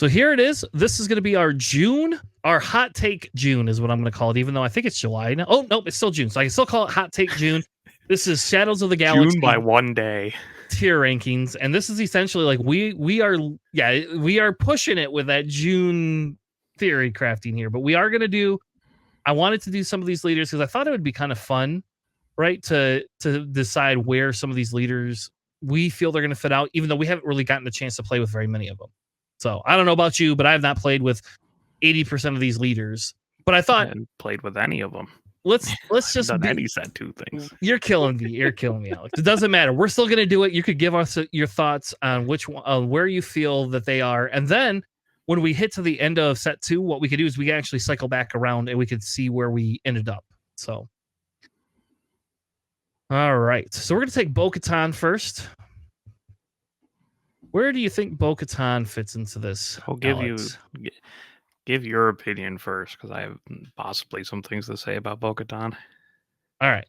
So here it is. This is going to be our hot take June is what I'm going to call it, even though I think it's July. No, oh, nope, it's still June. So I can still call it hot take June. This is Shadows of the Galaxy. June by 1 day. Tier rankings. And this is essentially like we are pushing it with that June theory crafting here. But we are going to do, I wanted to do some of these leaders because I thought it would be kind of fun, right? To decide where some of these leaders we feel they're going to fit out, even though we haven't really gotten a chance to play with very many of them. So I don't know about you, but I have not played with 80% of these leaders. But I thought I haven't played with any of them. Let's just done any set 2 things. You're killing me. You're killing me, Alex. It doesn't matter. We're still gonna do it. You could give us your thoughts on which one, where you feel that they are, and then when we hit to the end of set 2, what we could do is we can actually cycle back around and we could see where we ended up. So, all right. So we're gonna take Bo-Katan first. Where do you think Bo-Katan fits into this? I'll give your opinion first, because I have possibly some things to say about Bo-Katan. All right.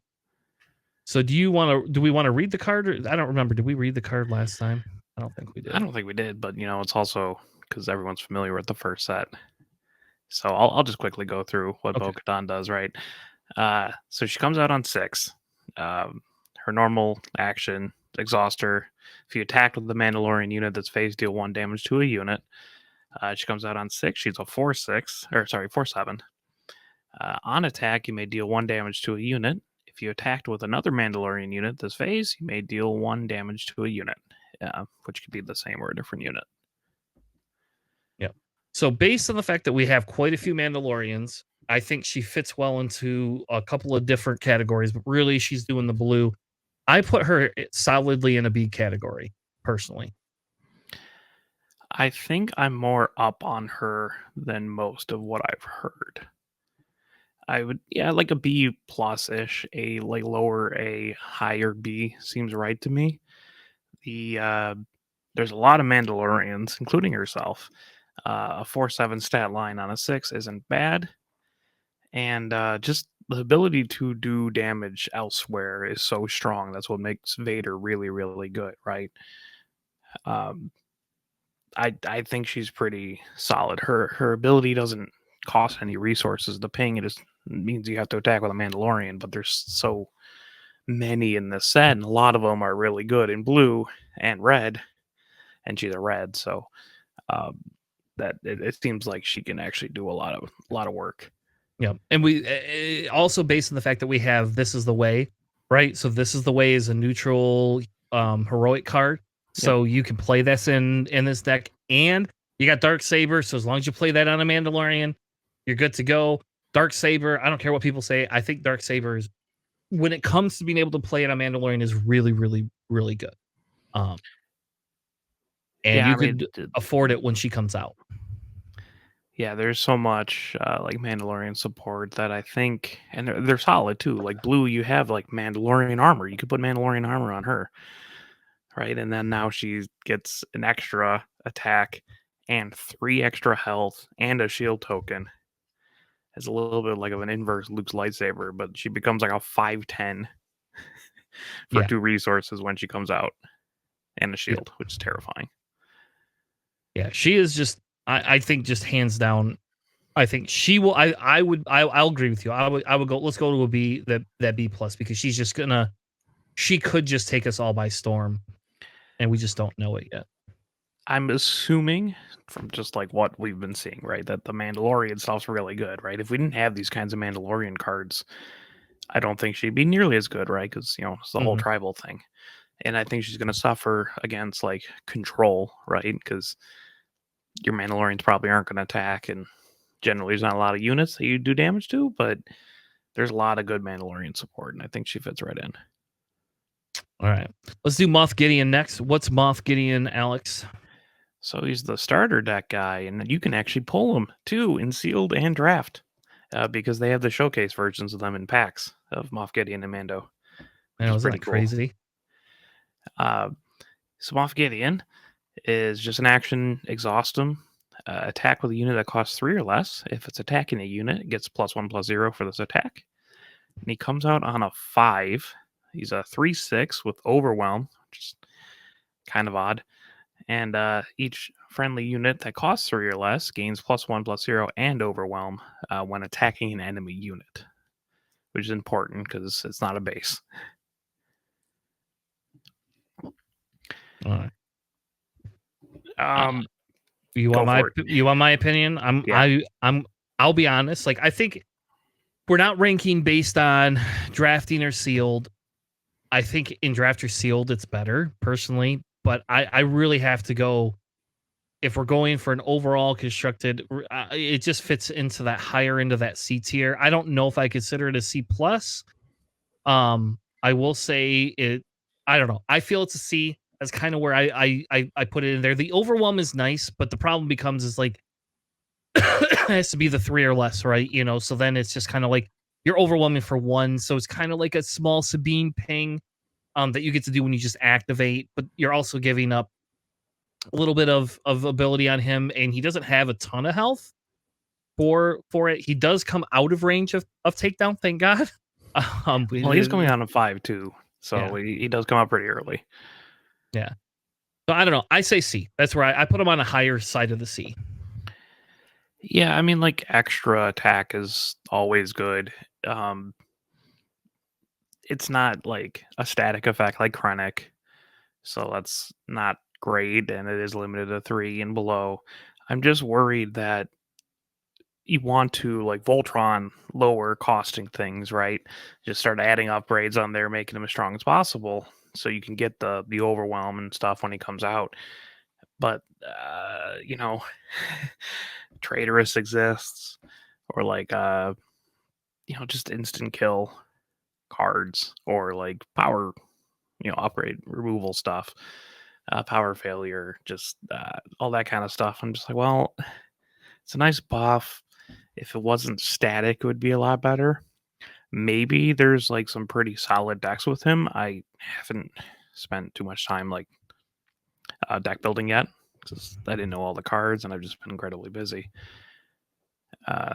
So do we want to read the card? Or, I don't remember. Did we read the card last time? I don't think we did. I don't think we did, but it's also because everyone's familiar with the first set. So I'll just quickly go through what Bo-Katan does, right? So she comes out on 6. Her normal action, exhaust her. If you attack with the Mandalorian unit that's phased, deal 1 damage to a unit. She comes out on 6. She's a 4/7. On attack, you may deal 1 damage to a unit. If you attacked with another Mandalorian unit this phase, you may deal 1 damage to a unit, which could be the same or a different unit. Yeah. So based on the fact that we have quite a few Mandalorians, I think she fits well into a couple of different categories, but really she's doing the blue. I put her solidly in a B category, personally. I think I'm more up on her than most of what I've heard. I would, like a B plus ish, a like lower A, higher B seems right to me. There's a lot of Mandalorians, including herself. A 4/7 stat line on a 6 isn't bad, and just the ability to do damage elsewhere is so strong. That's what makes Vader really, really good, right? I think she's pretty solid. Her ability doesn't cost any resources. The ping it just means you have to attack with a Mandalorian, but there's so many in this set, and a lot of them are really good in blue and red, and she's a red, so that it seems like she can actually do a lot of work. Yeah, and we also based on the fact that we have This Is the Way, right? So This Is the Way is a neutral heroic card. So you can play this in this deck, and you got Darksaber. So as long as you play that on a Mandalorian, you're good to go. Darksaber, I don't care what people say. I think Darksaber is, when it comes to being able to play it on Mandalorian, is really, really, really good. And you could afford it when she comes out. Yeah, there's so much like Mandalorian support that I think, and they're solid too. Like blue, you have like Mandalorian armor. You could put Mandalorian armor on her. Right, and then now she gets an extra attack and 3 extra health and a shield token. It's a little bit like of an inverse Luke's lightsaber, but she becomes like a 5/10 for 2 resources when she comes out, and a shield, which is terrifying. Yeah, she is just, I think, just hands down. I think she will. I'll agree with you. I would go. Let's go to a B, that B plus, because she's just gonna. She could just take us all by storm. And we just don't know it yet. I'm assuming from just like what we've been seeing, right, that the Mandalorian stuff's really good, right? If we didn't have these kinds of Mandalorian cards, I don't think she'd be nearly as good, right? Because, it's the whole tribal thing. And I think she's going to suffer against like control, right? Because your Mandalorians probably aren't going to attack, and generally there's not a lot of units that you do damage to, but there's a lot of good Mandalorian support, and I think she fits right in. All right. Let's do Moff Gideon next. What's Moff Gideon, Alex? So he's the starter deck guy, and you can actually pull him too in sealed and draft because they have the showcase versions of them in packs of Moff Gideon and Mando. I know, isn't that crazy? So Moff Gideon is just an action, exhaust him, attack with a unit that costs 3 or less. If it's attacking a unit, it gets +1/+0 for this attack. And he comes out on a 5. He's a 3/6 with Overwhelm, which is kind of odd. And each friendly unit that costs 3 or less gains +1/+0 and overwhelm when attacking an enemy unit, which is important because it's not a base. All right. Um, You go want for it. my opinion? Yeah. I'll be honest. Like I think we're not ranking based on drafting or sealed. I think in draft or sealed it's better personally, but I really have to go if we're going for an overall constructed. It just fits into that higher end of that C tier. I don't know if I consider it a C plus. I will say it. I don't know. I feel it's a C. That's kind of where I put it in there. The overwhelm is nice, but the problem becomes is like it has to be the 3 or less, right? You know, so then it's just kind of like you're overwhelming for 1, so it's kind of like a small Sabine ping that you get to do when you just activate, but you're also giving up a little bit of ability on him, and he doesn't have a ton of health for it. He does come out of range of takedown, thank God. Well, he's coming on a 5 too, Yeah, so he does come out pretty early. yeah. So I don't know. I say C. That's where I put him on a higher side of the C. Yeah, I mean, like extra attack is always good. Um, it's not like a static effect like Krennic, so that's not great, and it is limited to 3 and below. I'm just worried that you want to like Voltron lower costing things, right? Just start adding upgrades on there, making him as strong as possible, so you can get the overwhelm and stuff when he comes out. But you know, traitorous exists, or like just instant kill cards, or like power, upgrade removal stuff, power failure, just all that kind of stuff. I'm just like, well, it's a nice buff. If it wasn't static, it would be a lot better. Maybe there's like some pretty solid decks with him. I haven't spent too much time like deck building yet because I didn't know all the cards and I've just been incredibly busy.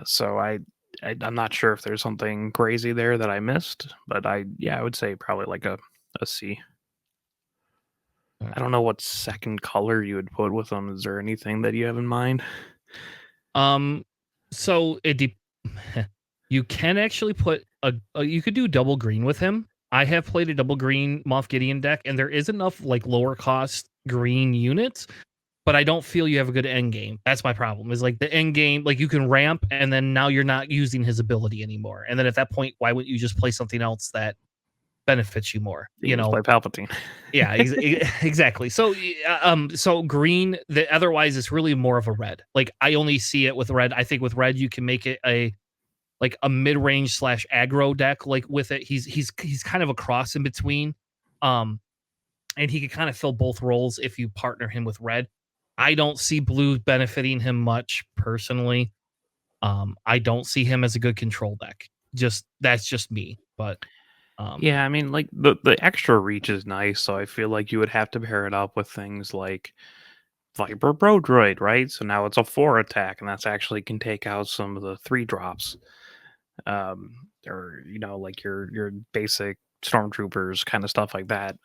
So I'm not sure if there's something crazy there that I missed, but I would say probably like a C. I don't know what second color you would put with them. Is there anything that you have in mind? Um, so you can actually put you could do double green with him. I have played a double green Moff Gideon deck, and there is enough like lower cost green units, but I don't feel you have a good end game. That's my problem. Is like the end game, like you can ramp, and then now you're not using his ability anymore. And then at that point, why wouldn't you just play something else that benefits you more? You can just play Palpatine. Yeah, exactly. So, so green. Otherwise, it's really more of a red. Like I only see it with red. I think with red, you can make it a mid range slash aggro deck. Like with it, he's kind of a cross in between. Um, and he can kind of fill both roles if you partner him with red. I don't see blue benefiting him much personally. I don't see him as a good control deck. Just that's just me. But Yeah, I mean, like the extra reach is nice, so I feel like you would have to pair it up with things like Viper Bro Droid, right? So now it's a 4 attack, and that's actually can take out some of the 3 drops. Or like your basic stormtroopers, kind of stuff like that.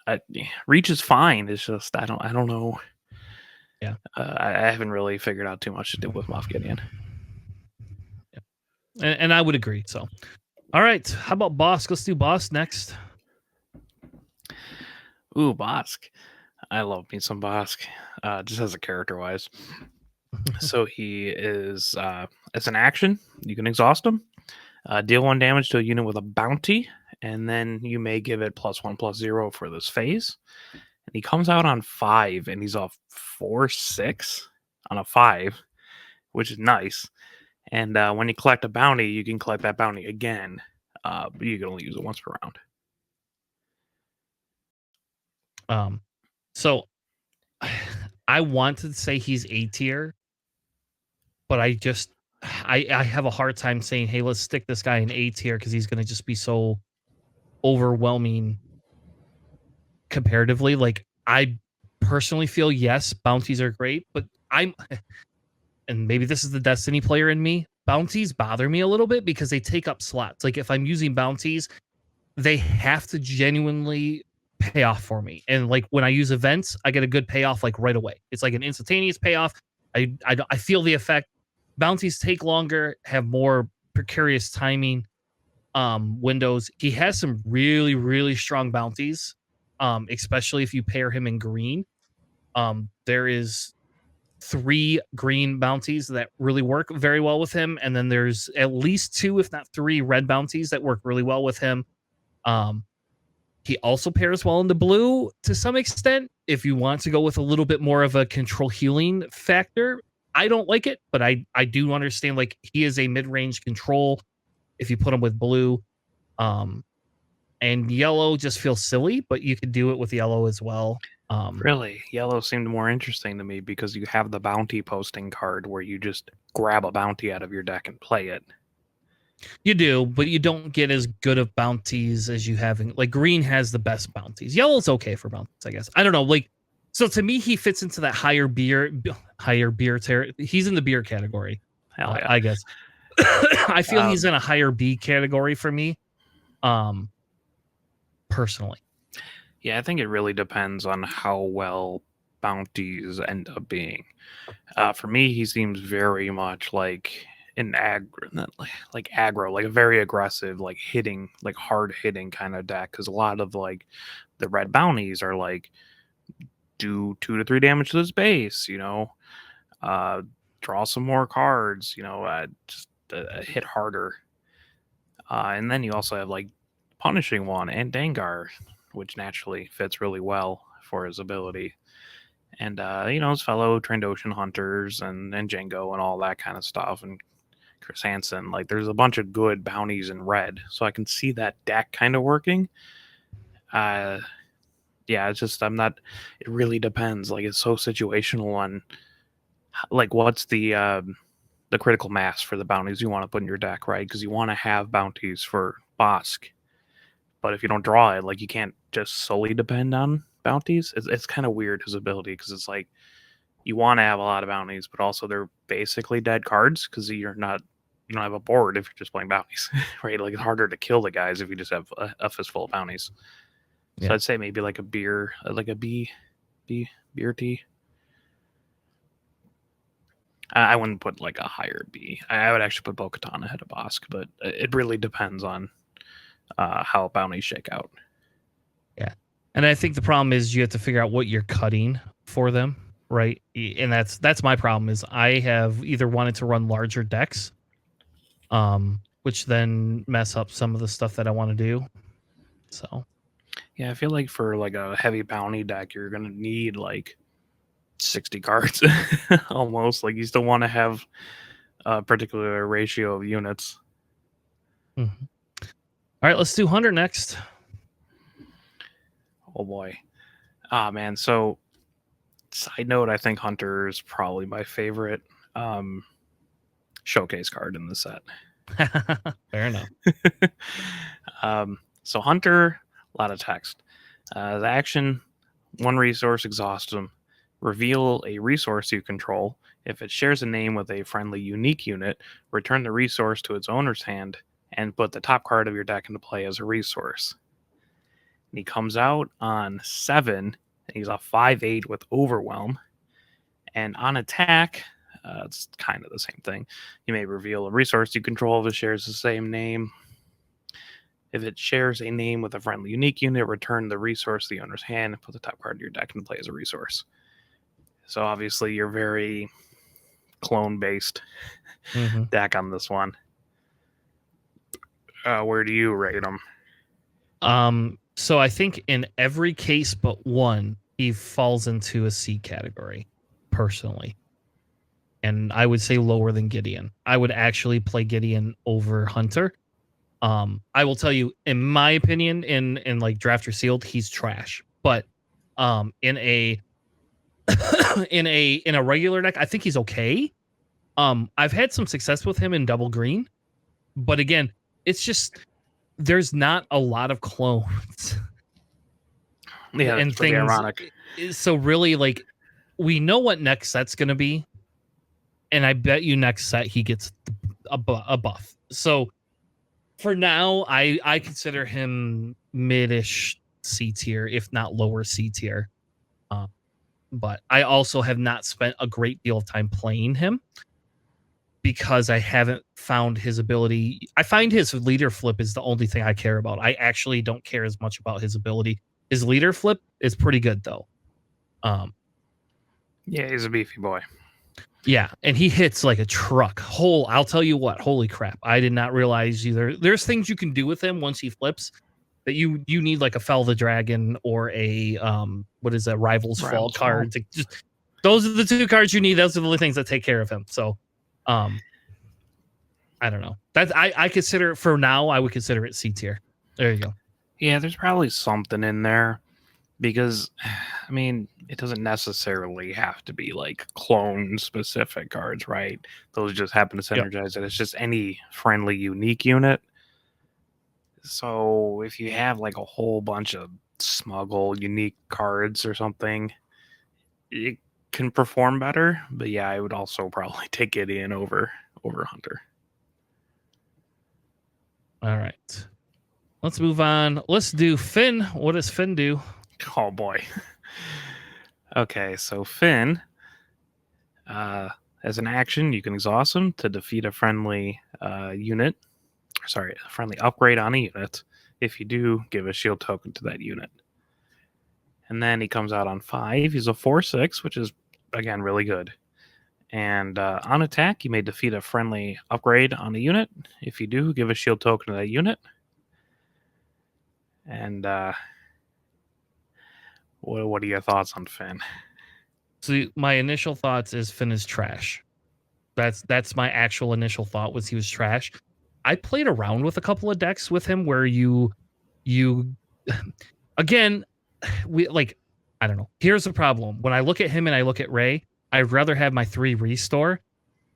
Reach is fine. It's just I don't know. yeah. I haven't really figured out too much to do with Moff Gideon. And I would agree. So, all right. How about Bosk? Let's do Bosk next. Ooh, Bosk. I love me some Bosk. Just as a character wise. So he is as an action, you can exhaust him. Deal 1 damage to a unit with a bounty, and then you may give it +1/+0 for this phase. And he comes out on 5, and he's off 4/6 on a 5, which is nice. And when you collect a bounty, you can collect that bounty again, but you can only use it once per round. So I want to say he's A tier, but I have a hard time saying, hey, let's stick this guy in A tier because he's gonna just be so overwhelming comparatively. Like I personally feel yes, bounties are great, but and maybe this is the Destiny player in me. Bounties bother me a little bit because they take up slots. Like if I'm using bounties, they have to genuinely payoff for me. And like when I use events, I get a good payoff like right away. It's like an instantaneous payoff. I feel the effect. Bounties take longer, have more precarious timing windows. He has some really, really strong bounties, especially if you pair him in green. There is 3 green bounties that really work very well with him, and then there's at least 2, if not 3, red bounties that work really well with him. Um, he also pairs well into blue to some extent. If you want to go with a little bit more of a control healing factor, I don't like it, but I do understand like he is a mid-range control if you put him with blue. Um, and yellow just feels silly, but you could do it with yellow as well. Really, yellow seemed more interesting to me because you have the bounty posting card where you just grab a bounty out of your deck and play it. You do, but you don't get as good of bounties as you have in like green has the best bounties. Yellow's okay for bounties, I guess. I don't know. Like, so to me, he fits into that higher beer He's in the beer category, Hell yeah. I guess. I feel he's Um, in a higher B category for me, personally. Yeah, I think it really depends on how well bounties end up being. For me, he seems very much like an like aggro, like a very aggressive, like hitting, like hard hitting kind of deck. Because a lot of like the red bounties are like do 2 to 3 damage to this base, uh, draw some more cards, just hit harder. And then you also have like punishing one and Dengar, which naturally fits really well for his ability. And his fellow Trandoshan hunters and Django and all that kind of stuff, and Chris Hansen. Like, there's a bunch of good bounties in red, so I can see that deck kind of working. Yeah, it's just I'm not. It really depends. Like, it's so situational on like what's the critical mass for the bounties you want to put in your deck, right? Because you want to have bounties for Bosk, but if you don't draw it, like you can't just solely depend on bounties. It's kind of weird his ability because it's like you want to have a lot of bounties, but also they're basically dead cards because you don't have a board if you're just playing bounties, right? Like it's harder to kill the guys if you just have a fistful of bounties. So Yeah. I'd say maybe like a beer, like a beer tea. I wouldn't put like a higher B. I would actually put Bo-Katan ahead of Bosk, but it really depends on how bounties shake out. Yeah. And I think the problem is you have to figure out what you're cutting for them, right? And that's my problem is I have either wanted to run larger decks, which then mess up some of the stuff that I want to do. So Yeah, I feel like for like a heavy bounty deck, you're gonna need like 60 cards almost. Like you still want to have a particular ratio of units. all right, let's do Hunter next. Oh boy. Ah man, so side note, I think Hunter is probably my favorite showcase card in the set. Fair enough. So Hunter, a lot of text. The action, 1 resource, exhaust them. Reveal a resource you control. If it shares a name with a friendly unique unit, return the resource to its owner's hand and put the top card of your deck into play as a resource. And he comes out on 7, and he's a 5/8 with Overwhelm. And on attack, it's kind of the same thing. You may reveal a resource you control if it shares the same name. If it shares a name with a friendly unique unit, return the resource to the owner's hand and put the top card of your deck into play as a resource. So obviously you're very clone-based deck on this one. Where do you rate them? So I think in every case but one, he falls into a C category, personally. And I would say lower than Gideon. I would actually play Gideon over Hunter. I will tell you, in my opinion, in like draft or sealed, he's trash. But in a in a regular deck, I think he's okay. I've had some success with him in double green, but again, it's just there's not a lot of clones. Yeah, and that's pretty things. ironic. So really, like, we know what next set's gonna be, and I bet you next set he gets a buff. So for now, I consider him mid-ish C tier, if not lower C tier. But I also have not spent a great deal of time playing him because I haven't found his ability. I find his leader flip is the only thing I care about. I actually don't care as much about his ability. His leader flip is pretty good though. Yeah, he's a beefy boy. Yeah, and he hits like a truck. I'll tell you what, holy crap. I did not realize either. There's things you can do with him once he flips that you need like a Fell the Dragon or a what is that, Rivals Fall card. To just, those are the two cards you need. Those are the only things that take care of him. So I don't know. That's I consider, for now, I would consider it C tier. There you go. Yeah, there's probably something in there because, I mean, it doesn't necessarily have to be like clone specific cards, right? Those just happen to synergize it. It's just any friendly, unique unit. So if you have like a whole bunch of smuggle, unique cards or something, it can perform better. But yeah, I would also probably take Gideon over Hunter. All right. Let's move on. Let's do Finn. What does Finn do? Oh boy. Okay, so Finn, as an action, you can exhaust him to defeat a friendly unit. Sorry, a friendly upgrade on a unit. If you do, give a shield token to that unit. And then he comes out on 5. He's a 4/6, which is, again, really good. And on attack, you may defeat a friendly upgrade on a unit. If you do, give a shield token to that unit. And what are your thoughts on Finn? So my initial thoughts is Finn is trash. That's my actual initial thought, was he was trash. I played around with a couple of decks with him where you again, we like, I don't know. Here's the problem. When I look at him and I look at Ray, I'd rather have my 3 restore,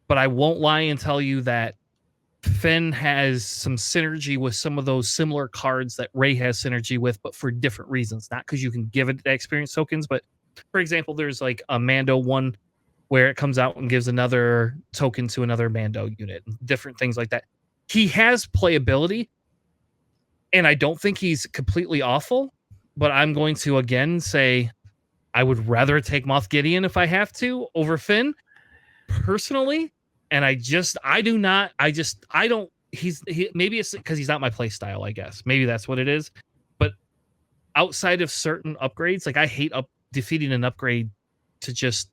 but I won't lie and tell you that Finn has some synergy with some of those similar cards that Ray has synergy with, but for different reasons. Not because you can give it experience tokens, but for example, there's like a Mando one where it comes out and gives another token to another Mando unit, different things like that. He has playability, and I don't think he's completely awful, but I'm going to again say I would rather take Moff Gideon if I have to over Finn personally. And I don't, maybe it's because he's not my play style, I guess. Maybe that's what it is. But outside of certain upgrades, like I hate defeating an upgrade to just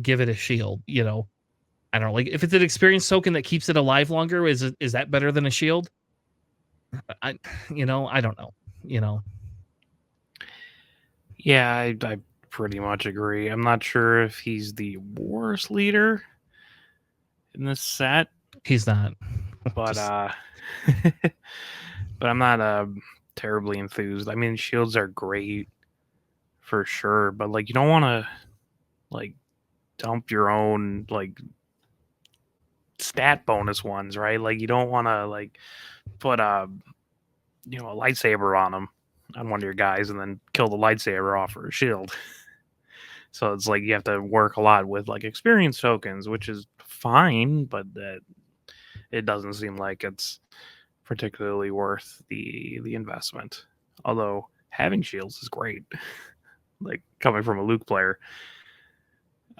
give it a shield, you know. I don't know, like if it's an experience token that keeps it alive longer, is that better than a shield? I don't know, you know. Yeah, I pretty much agree. I'm not sure if he's the worst leader in this set. He's not. But but I'm not terribly enthused. I mean, shields are great for sure, but like you don't want to like dump your own like stat bonus ones, right? Like you don't want to like put a lightsaber on one of your guys and then kill the lightsaber off for a shield. So it's like you have to work a lot with like experience tokens, which is fine, but that it doesn't seem like it's particularly worth the investment. Although having shields is great. Like coming from a Luke player,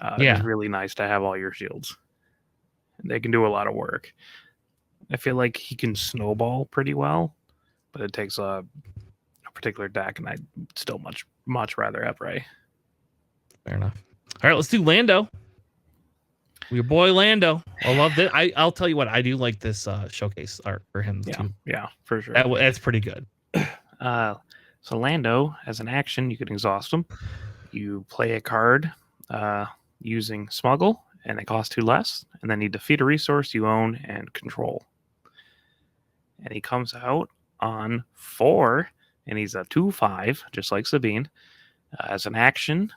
it's really nice to have all your shields. They can do a lot of work. I feel like he can snowball pretty well, but it takes a particular deck, and I'd still much rather have Ray. Fair enough. All right, let's do Lando. Your boy Lando. I love that. I'll tell you what, I do like this showcase art for him too. Yeah, for sure. That's pretty good. So Lando, as an action, you can exhaust him. You play a card using Smuggle, and it costs 2 less, and then you defeat a resource you own and control. And he comes out on 4, and he's a 2/5, just like Sabine. As an action,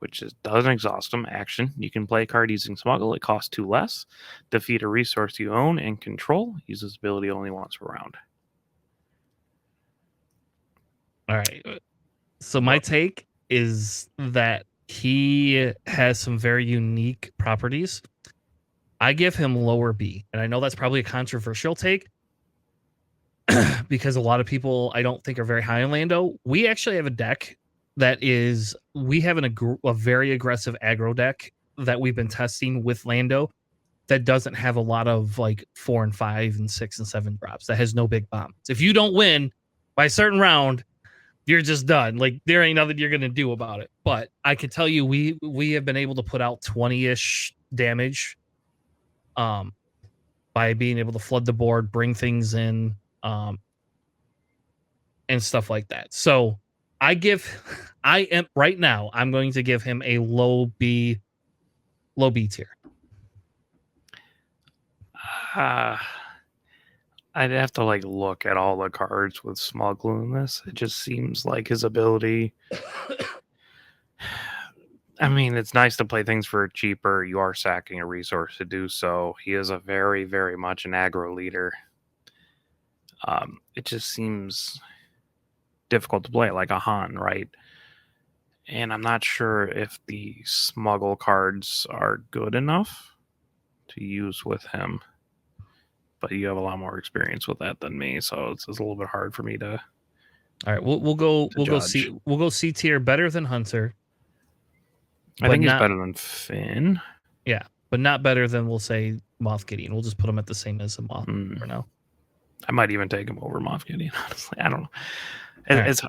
which doesn't exhaust him, action, you can play a card using Smuggle. It costs 2 less. Defeat a resource you own and control. Use this ability only once per round. All right. So my take is that he has some very unique properties. I give him lower B, and I know that's probably a controversial take, because a lot of people I don't think are very high on Lando. We actually have a deck that is we have a very aggressive aggro deck that we've been testing with Lando that doesn't have a lot of like 4 and 5 and 6 and 7 drops. That has no big bombs. If you don't win by a certain round, you're just done. Like there ain't nothing you're gonna do about it. But I can tell you, we have been able to put out 20-ish damage, by being able to flood the board, bring things in, and stuff like that. So I am right now. I'm going to give him a low B tier. I'd have to like look at all the cards with smuggle in this. It just seems like his ability. I mean, it's nice to play things for cheaper. You are sacking a resource to do so. He is a very, very much an aggro leader. It just seems difficult to play, like a Han, right? And I'm not sure if the smuggle cards are good enough to use with him. But you have a lot more experience with that than me, so it's a little bit hard for me to. All right, we'll go C tier, better than Hunter. I think he's better than Finn. Yeah, but not better than, we'll say, Moff Gideon. We'll just put him at the same as a Moff for now. I might even take him over Moff Gideon. Honestly, I don't know.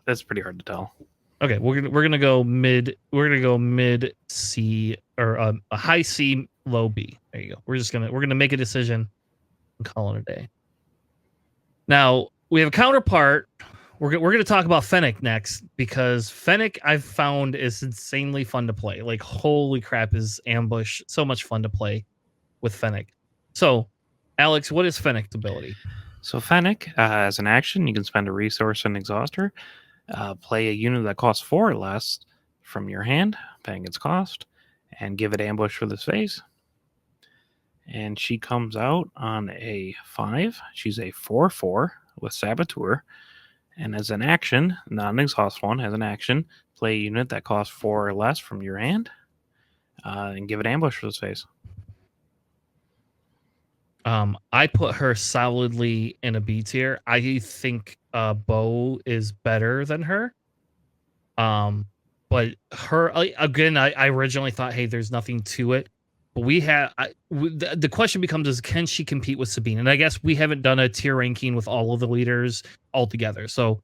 It's pretty hard to tell. Okay, we're gonna go mid. We're gonna go mid C, or a high C, low B. There you go. We're gonna make a decision and call it a day. Now we have a counterpart. We're going to talk about Fennec next, because Fennec I've found is insanely fun to play. Like, holy crap, is Ambush so much fun to play with Fennec. So, Alex, what is Fennec's ability? So Fennec, as an action, you can spend a resource and exhaust her. Play a unit that costs 4 or less from your hand, paying its cost, and give it ambush for this phase. And she comes out on a 5. She's a 4/4 with Saboteur. And as an action, not an exhaust one, as an action, play a unit that costs 4 or less from your hand, and give it ambush for this phase. I put her solidly in a B tier. I think Bo is better than her. But her, again, I originally thought, hey, there's nothing to it. But the question becomes, is can she compete with Sabine? And I guess we haven't done a tier ranking with all of the leaders all together. So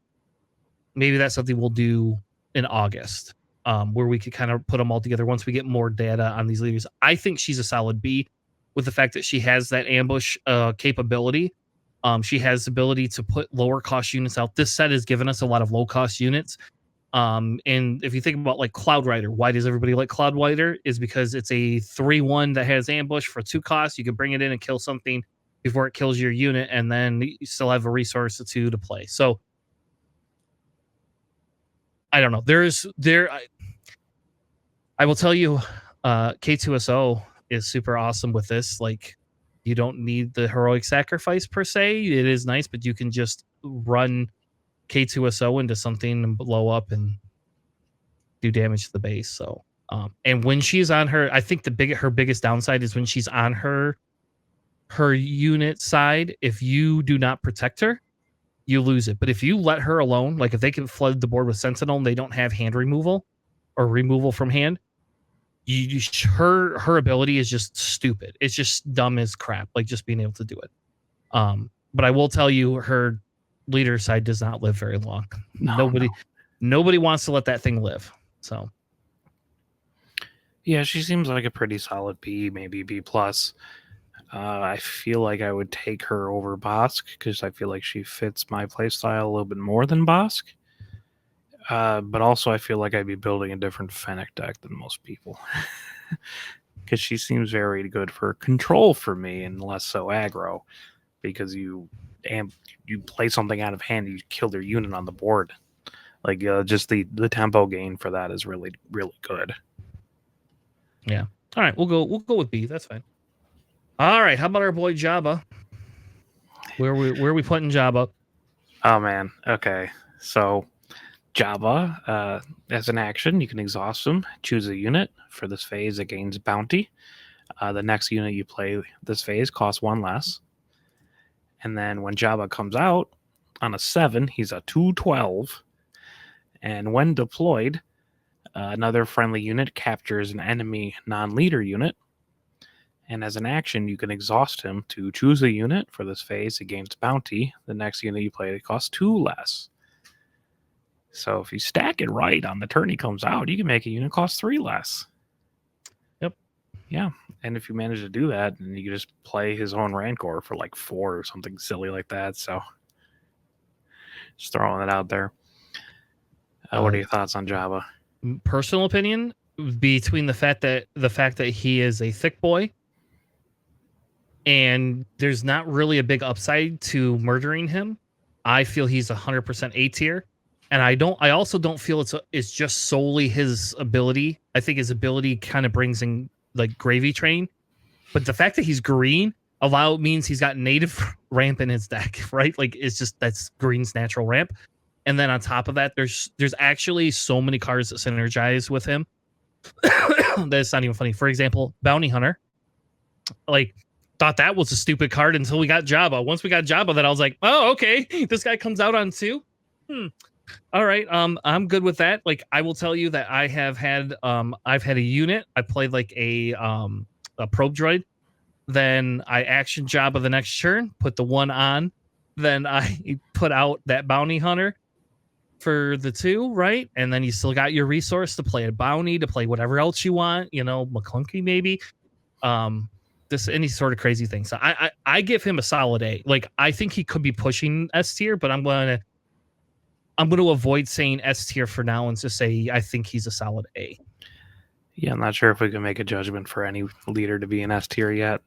maybe that's something we'll do in August, where we could kind of put them all together once we get more data on these leaders. I think she's a solid B, with the fact that she has that ambush capability. She has the ability to put lower cost units out. This set has given us a lot of low cost units. And if you think about like Cloud Rider, why does everybody like Cloud Rider? Is because it's a 3/1 that has ambush for 2 costs. You can bring it in and kill something before it kills your unit, and then you still have a resource or 2 to play. So I don't know. I will tell you, K2SO is super awesome with this. Like, you don't need the heroic sacrifice per se. It is nice, but you can just run K2SO into something and blow up and do damage to the base. So, and when she's on her, I think her biggest downside is when she's on her unit side. If you do not protect her, you lose it. But if you let her alone, like if they can flood the board with Sentinel and they don't have hand removal or removal from hand, her ability is just stupid. It's just dumb as crap. Like, just being able to do it. But I will tell you, her leader side does not live very long. Nobody wants to let that thing live. So yeah, she seems like a pretty solid B, maybe B plus. I feel like I would take her over Bosk because I feel like she fits my playstyle a little bit more than Bosk. But also I feel like I'd be building a different Fennec deck than most people. Because she seems very good for control for me and less so aggro. Because you play something out of hand, you kill their unit on the board. Like, just the tempo gain for that is really, really good. Yeah. All right, we'll go with B. That's fine. All right, how about our boy Jabba? Where are we putting Jabba? Oh man. Okay. So Jabba, as an action, you can exhaust him, choose a unit for this phase that gains bounty. The next unit you play this phase costs 1 less. And then when Jabba comes out, on a 7, he's a 212. And when deployed, another friendly unit captures an enemy non-leader unit. And as an action, you can exhaust him to choose a unit for this phase against bounty. The next unit you play costs 2 less. So if you stack it right on the turn he comes out, you can make a unit cost 3 less. Yep. Yeah. And if you manage to do that, then you can just play his own Rancor for like 4 or something silly like that. So just throwing it out there. What are your thoughts on Jabba? Personal opinion, between the fact that he is a thick boy and there's not really a big upside to murdering him, I feel he's 100% A tier. And I also don't feel it's just solely his ability. I think his ability kind of brings in like gravy train, but the fact that he's green means he's got native ramp in his deck, right? Like that's green's natural ramp. And then on top of that, there's actually so many cards that synergize with him that's not even funny. For example, Bounty Hunter. Like, thought that was a stupid card until we got Jabba. Once we got Jabba, then I was like, oh, okay, this guy comes out on 2. All right, I'm good with that. Like, I will tell you that I've had a unit. I played like a probe droid. Then I action Jabba the next turn, put the 1 on. Then I put out that Bounty Hunter for the 2, right? And then you still got your resource to play a bounty, to play whatever else you want, McClunky maybe. This any sort of crazy thing. So I give him a solid A. Like, I think he could be pushing S tier, but I'm gonna avoid saying S tier for now and just say I think he's a solid A. Yeah, I'm not sure if we can make a judgment for any leader to be an S tier yet.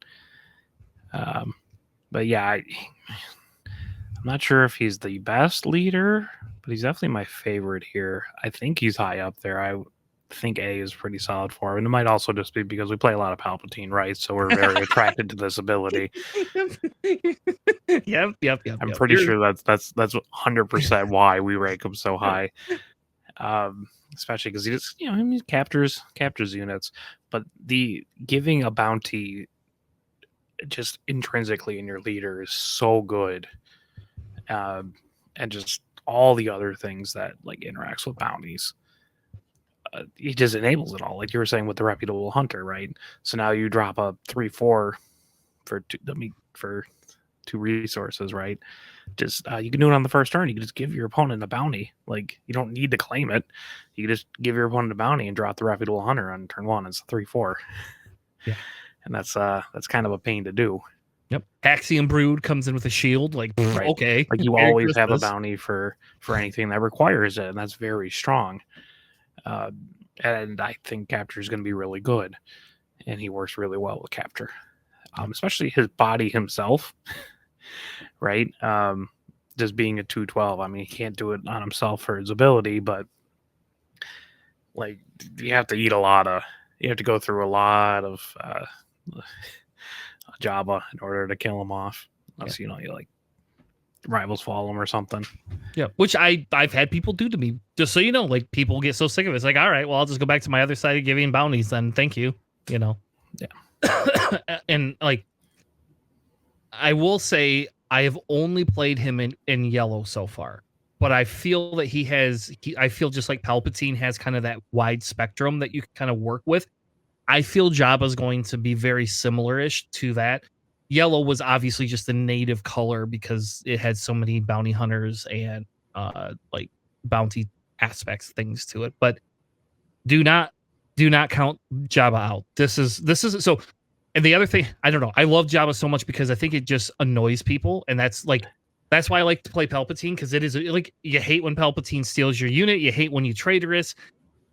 But yeah, I'm not sure if he's the best leader, but he's definitely my favorite here. I think he's high up there. I think A is pretty solid for him. And it might also just be because we play a lot of Palpatine, right? So we're very attracted to this ability. Yep. I'm pretty sure that's 100% why we rank him so high. Especially because he just, he captures units, but the giving a bounty just intrinsically in your leader is so good. And just all the other things that like interacts with bounties. He just enables it all, like you were saying with the reputable hunter, right? So now you drop a 3/4 for 2 resources, right? Just you can do it on the first turn. You can just give your opponent a bounty. Like, you don't need to claim it. You can just give your opponent a bounty and drop the reputable hunter on turn 1. It's a 3/4. Yeah, and that's kind of a pain to do. Yep. Haxion Brood comes in with a shield. Like, right. Okay, like you always have a bounty for anything that requires it, and that's very strong. And I think Capture is going to be really good, and he works really well with Capture, especially his body himself, right? Just being a 212. I mean, he can't do it on himself for his ability, but like you have to go through a lot of Jabba in order to kill him off, unless you like rivals follow him or something. Yeah, which I've had people do to me, just so you know. Like, people get so sick of it. It's like, all right, well, I'll just go back to my other side of giving bounties then. Thank you. Yeah. And like, I will say I have only played him in yellow so far, but I feel that I feel just like Palpatine has kind of that wide spectrum that you can kind of work with. I feel Jabba's going to be very similar-ish to that. Yellow was obviously just the native color because it had so many bounty hunters and like bounty aspects, things to it. But do not count Jabba out. This is so. And the other thing, I don't know, I love Jabba so much because I think it just annoys people, and that's why I like to play Palpatine, because it is like, you hate when Palpatine steals your unit, you hate when you traitorous,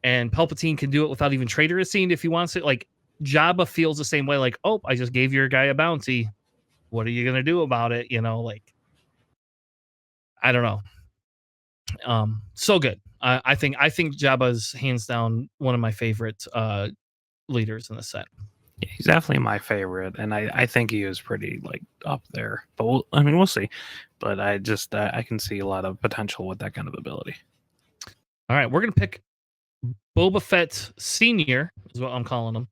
and Palpatine can do it without even traitorous-ing if he wants it. Like, Jabba feels the same way, like, oh, I just gave your guy a bounty. What are you gonna do about it? Like, I don't know. So good. I think Jabba's hands down one of my favorite leaders in the set. Yeah, he's definitely my favorite, and I think he is pretty like up there. But we'll see. But I just I can see a lot of potential with that kind of ability. All right, we're gonna pick Boba Fett Senior, is what I'm calling him.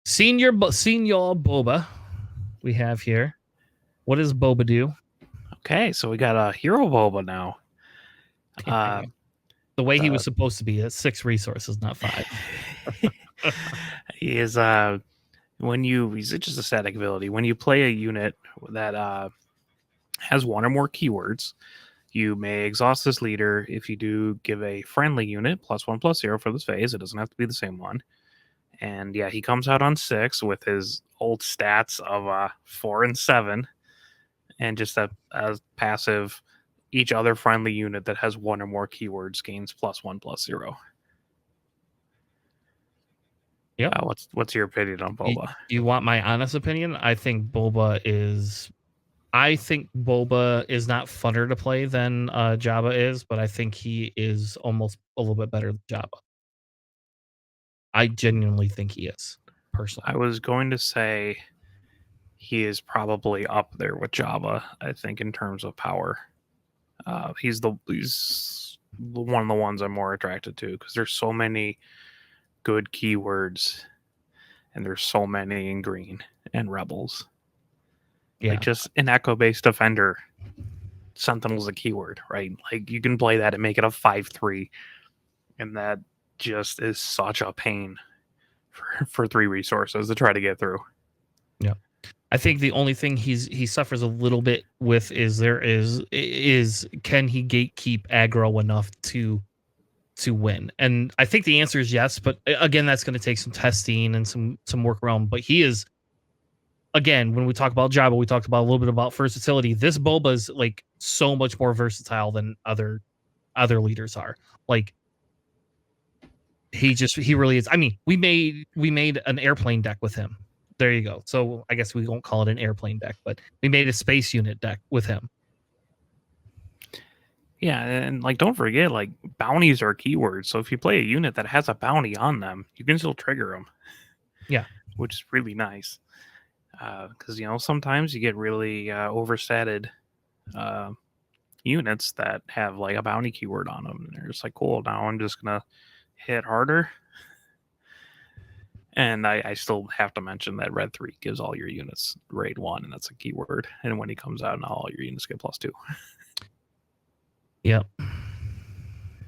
Senior Boba. We have here. What does Boba do? Okay, so we got a hero boba now. Yeah, the way he The was supposed to be at 6 resources, not 5. he is he's just a static ability. When you play a unit that has one or more keywords, you may exhaust this leader. If you do, give a friendly unit +1/+0 for this phase. It doesn't have to be the same one. And yeah, he comes out on 6 with his old stats of 4 and 7, and just a passive. Each other friendly unit that has one or more keywords gains +1/+0. Yep. What's your opinion on Boba? You want my honest opinion? I think Boba is not funner to play than Jabba is, but I think he is almost a little bit better than Jabba. I genuinely think he is, personally. I was going to say he is probably up there with Jabba. I think in terms of power, he's one of the ones I'm more attracted to because there's so many good keywords, and there's so many in green and rebels. Yeah. Like just an echo based defender, Sentinel's a keyword, right? Like you can play that and make it a 5/3, and that just is such a pain for 3 resources to try to get through. Yeah. I think the only thing he suffers a little bit with is can he gatekeep aggro enough to win? And I think the answer is yes, but again, that's going to take some testing and some work around. But he is, again, when we talk about Jabba, we talked about a little bit about versatility. This Boba is like so much more versatile than other leaders are. Like he really is. I mean, we made an airplane deck with him. There you go. So I guess we won't call it an airplane deck, but we made a space unit deck with him. Yeah, and like don't forget, like bounties are keywords. So if you play a unit that has a bounty on them, you can still trigger them. Yeah, which is really nice. Because sometimes you get really overstated uh, units that have like a bounty keyword on them, and they're just like, cool. Now I'm just gonna hit harder. And I still have to mention that Red 3 gives all your units raid 1, and that's a keyword. And when he comes out, now all your units get +2. Yep.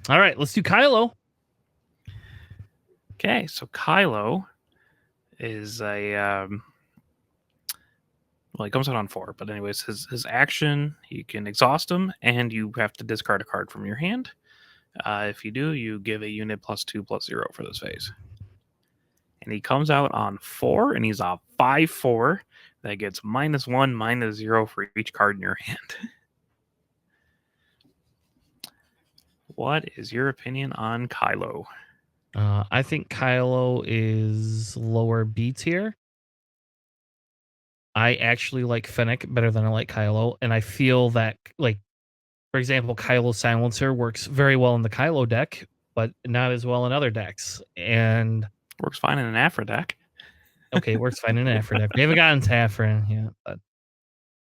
All right, let's do Kylo. Okay, so Kylo is well, he comes out on 4, but anyways, his action, you can exhaust him, and you have to discard a card from your hand. If you do, you give a unit +2/+0 for this phase. And he comes out on 4, and he's a 5/4 that gets -1, -0 for each card in your hand. What is your opinion on Kylo? I think Kylo is lower B tier. I actually like Fennec better than I like Kylo, and I feel that, like, for example, Kylo Silencer works very well in the Kylo deck, but not as well in other decks. And Works fine in an Afra deck. okay, it works fine in an Afra deck. We haven't gotten to Afra yet, but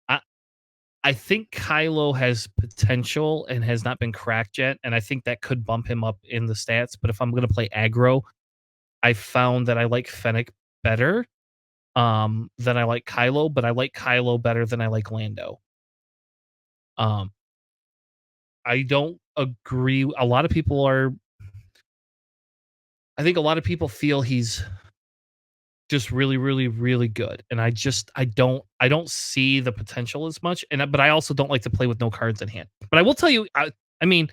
I I think Kylo has potential and has not been cracked yet, and I think that could bump him up in the stats. But if I'm gonna play aggro, I found that I like Fennec better than I like Kylo, but I like Kylo better than I like Lando. Um, I don't agree. I think a lot of people feel he's just really, really, really good, and I don't see the potential as much. But I also don't like to play with no cards in hand. But I will tell you, I mean,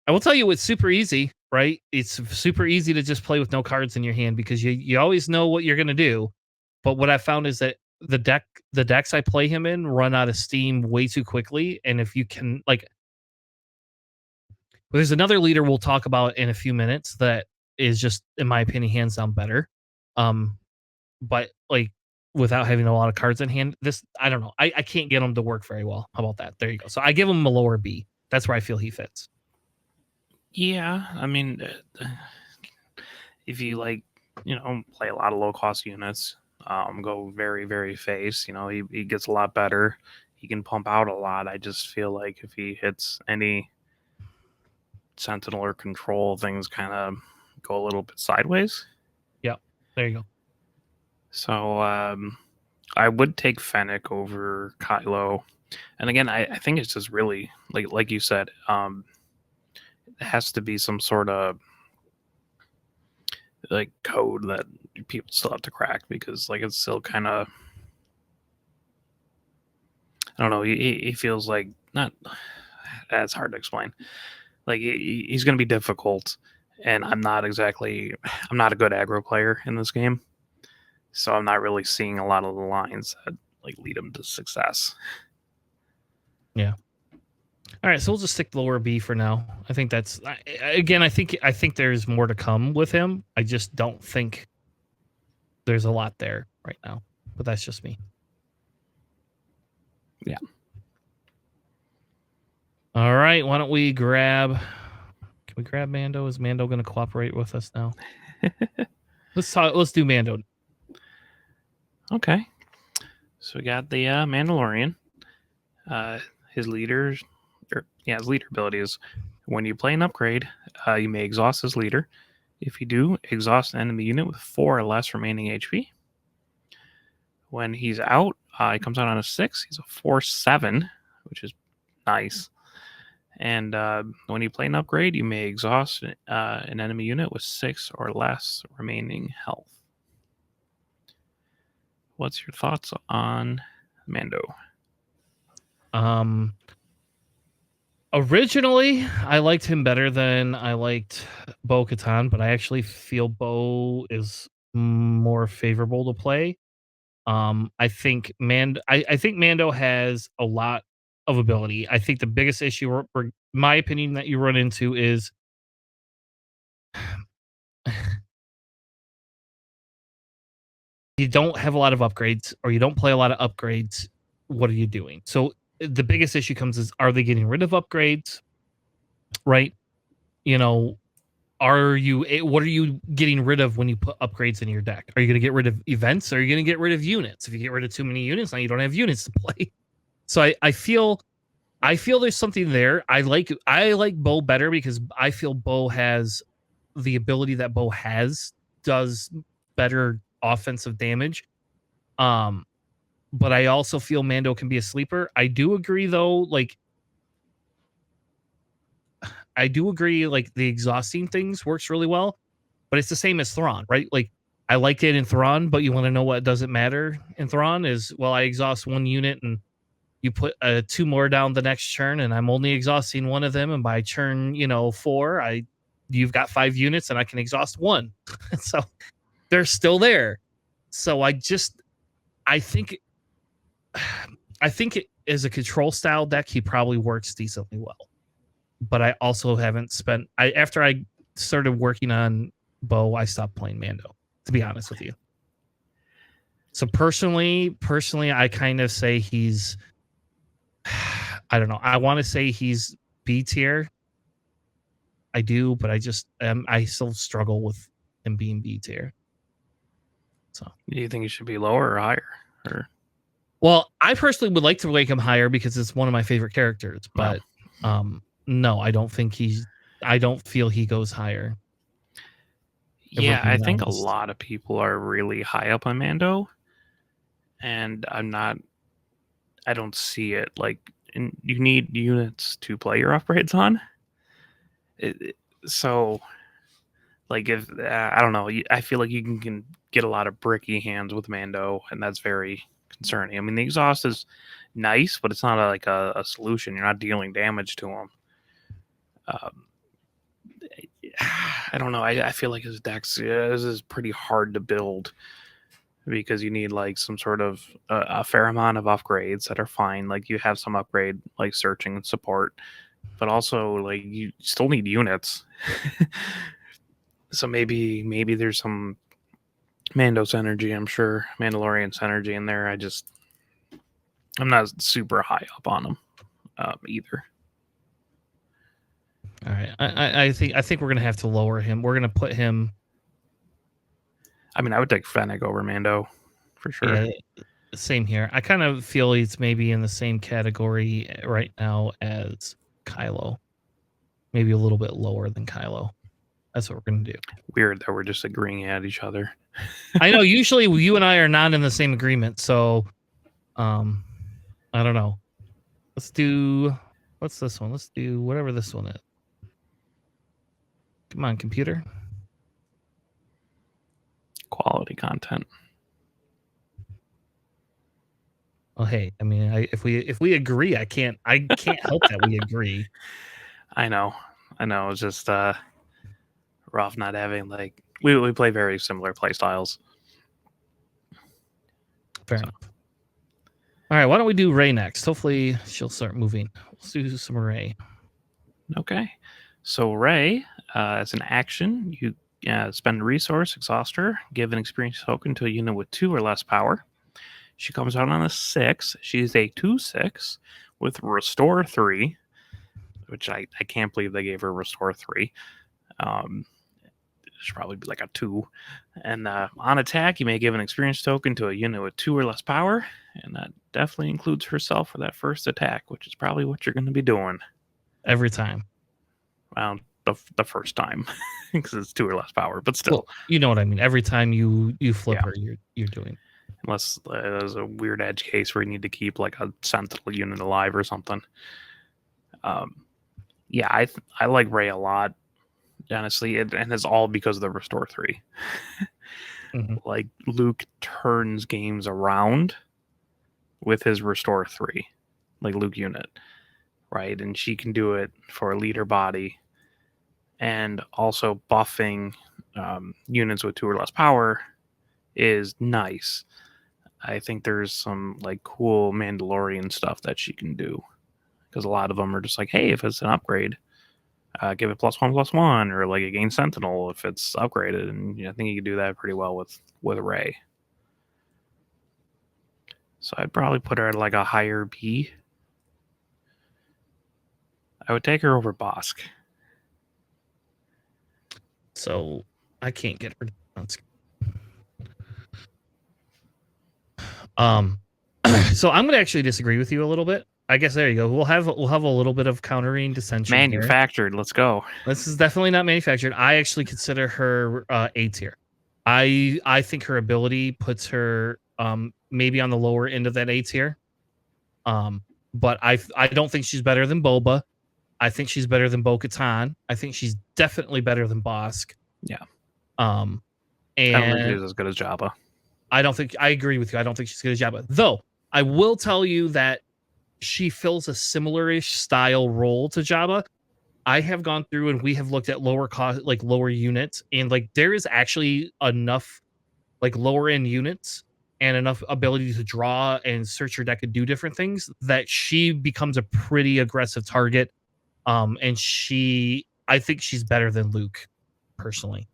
I will tell you, it's super easy, right? It's super easy to just play with no cards in your hand because you always know what you're gonna do. But what I found is that the decks I play him in run out of steam way too quickly, and if you can, like, there's another leader we'll talk about in a few minutes that is just, in my opinion, hands down better. Um, but like without having a lot of cards in hand, this I don't know. I can't get him to work very well. How about that? There you go. So I give him a lower B. That's where I feel he fits. Yeah, I mean, if you like, play a lot of low cost units, go very, very face, he gets a lot better. He can pump out a lot. I just feel like if he hits any Sentinel or control, things kind of go a little bit sideways. Yeah, there you go. So I would take Fennec over Kylo. And again, I think it's just really like you said, it has to be some sort of like code that people still have to crack, because like it's still kind of, I don't know. He feels like not. That's hard to explain. Like he's going to be difficult, and I'm not exactly. I'm not a good aggro player in this game, so I'm not really seeing a lot of the lines that like lead him to success. Yeah. All right, so we'll just stick lower B for now. I think that's again. I think there's more to come with him. I just don't think there's a lot there right now. But that's just me. Yeah. All right, why don't we grab? Can we grab Mando? Is Mando going to cooperate with us now? Let's talk. Let's do Mando. Okay. So we got the Mandalorian. His leaders, his leader ability is when you play an upgrade, you may exhaust his leader. If you do, exhaust an enemy unit with 4 or less remaining HP. When he's out, he comes out on a 6. He's a 4/7, which is nice. And when you play an upgrade, you may exhaust an enemy unit with 6 or less remaining health. What's your thoughts on Mando? Originally, I liked him better than I liked Bo-Katan, but I actually feel Bo is more favorable to play. I think I think Mando has a lot of ability. I think the biggest issue, for my opinion, that you run into is you don't have a lot of upgrades, or you don't play a lot of upgrades. What are you doing? So the biggest issue comes is, are they getting rid of upgrades? Right? You know, what are you getting rid of when you put upgrades in your deck? Are you going to get rid of events? Or are you going to get rid of units? If you get rid of too many units, now you don't have units to play. So I feel there's something there. I like Bo better because I feel Bo has the ability that Bo does better offensive damage. But I also feel Mando can be a sleeper. I do agree though, like the exhausting things works really well, but it's the same as Thrawn, right? Like I like it in Thrawn, but you want to know what doesn't matter in Thrawn is, well, I exhaust one unit and you put 2 more down the next turn, and I'm only exhausting one of them, and by turn 4, you've got 5 units and I can exhaust one. So they're still there. So I think it is a control style deck. He probably works decently well, but I also haven't spent. After I started working on Bo, I stopped playing Mando, to be honest with you. So personally, I kind of say he's. I don't know. I want to say he's B tier. I do, but I still struggle with him being B tier. So, do you think he should be lower or higher? Or well, I personally would like to rank him higher because it's one of my favorite characters, but no, I don't think I don't feel he goes higher. Yeah, I think a lot of people are really high up on Mando, and I don't see it. Like, you need units to play your upgrades on. So, like, if I don't know, I feel like you can get a lot of bricky hands with Mando, and that's very concerning. I mean, the exhaust is nice, but it's not like a solution. You're not dealing damage to him. I don't know. I feel like his decks is pretty hard to build, because you need like some sort of a fair amount of upgrades that are fine. Like you have some upgrade like searching and support, but also like you still need units. So maybe there's some Mando synergy. I'm sure Mandalorian synergy in there. I'm not super high up on them either. All right, I think we're gonna have to lower him. We're gonna put him. I mean, I would take Fennec over Mando for sure. Yeah, same here. I kind of feel he's maybe in the same category right now as Kylo. Maybe a little bit lower than Kylo. That's what we're gonna do. Weird that we're just agreeing at each other. I know. Usually, you and I are not in the same agreement, so I don't know. Let's do, what's this one? Let's do whatever this one is. Come on, computer. Quality content. Oh, hey, I mean, if we agree, I can't help that we agree. I know. It's just rough not having like we play very similar play styles. Fair enough. All right, why don't we do Ray next? Hopefully she'll start moving. Let's do some Ray. Okay. So Ray, as an action, you spend a resource, exhaust her, give an experience token to a unit with 2 or less power. She comes out on a 6. She's a 2/6 with Restore 3, which I can't believe they gave her Restore 3. It should probably be like a 2. And on attack, you may give an experience token to a unit with 2 or less power, and that definitely includes herself for that first attack, which is probably what you're going to be doing. Every time. Well, the first time, because it's 2 or less power, but still. Well, you know what I mean. Every time you flip her, you're doing. Unless there's a weird edge case where you need to keep like a sentinel unit alive or something. Yeah, I like Ray a lot, honestly, and it's all because of the Restore 3. Mm-hmm. Like Luke turns games around with his Restore 3, like Luke unit, right? And she can do it for a leader body, and also buffing units with 2 or less power is nice. I think there's some like cool Mandalorian stuff that she can do, because a lot of them are just like, hey, if it's an upgrade, give it +1/+1, or like a gain Sentinel if it's upgraded, and I think you can do that pretty well with Ray. So I'd probably put her at like a higher B. I would take her over Bosk. So I can't get her. So I'm going to actually disagree with you a little bit. I guess there you go. We'll have a little bit of countering dissension. Manufactured. Let's go. This is definitely not manufactured. I actually consider her A tier. I think her ability puts her maybe on the lower end of that A tier. But I don't think she's better than Boba. I think she's better than Bo-Katan. I think she's definitely better than Bosk. Yeah. And I don't think she's as good as Jabba. I agree with you. I don't think she's as good as Jabba. Though I will tell you that she fills a similar-ish style role to Jabba. I have gone through and we have looked at lower cost, like lower units, and like there is actually enough like lower end units and enough ability to draw and search your deck and do different things that she becomes a pretty aggressive target. And I think she's better than Luke, personally.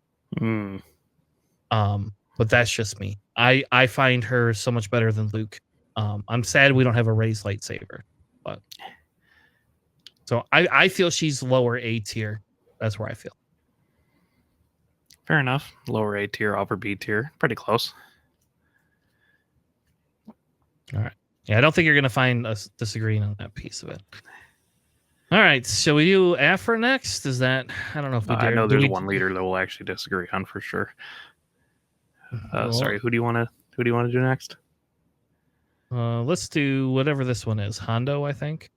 But that's just me. I find her so much better than Luke. I'm sad we don't have a raised lightsaber, but so I feel she's lower A tier. That's where I feel. Fair enough. Lower A tier, upper B tier. Pretty close. All right. Yeah, I don't think you're going to find us disagreeing on that piece of it. All right. Shall we do Afra next? Is that, I don't know if we dare. I know there's one leader that we'll actually disagree on for sure. Sorry, who do you want to do next? Let's do whatever this one is. Hondo, I think.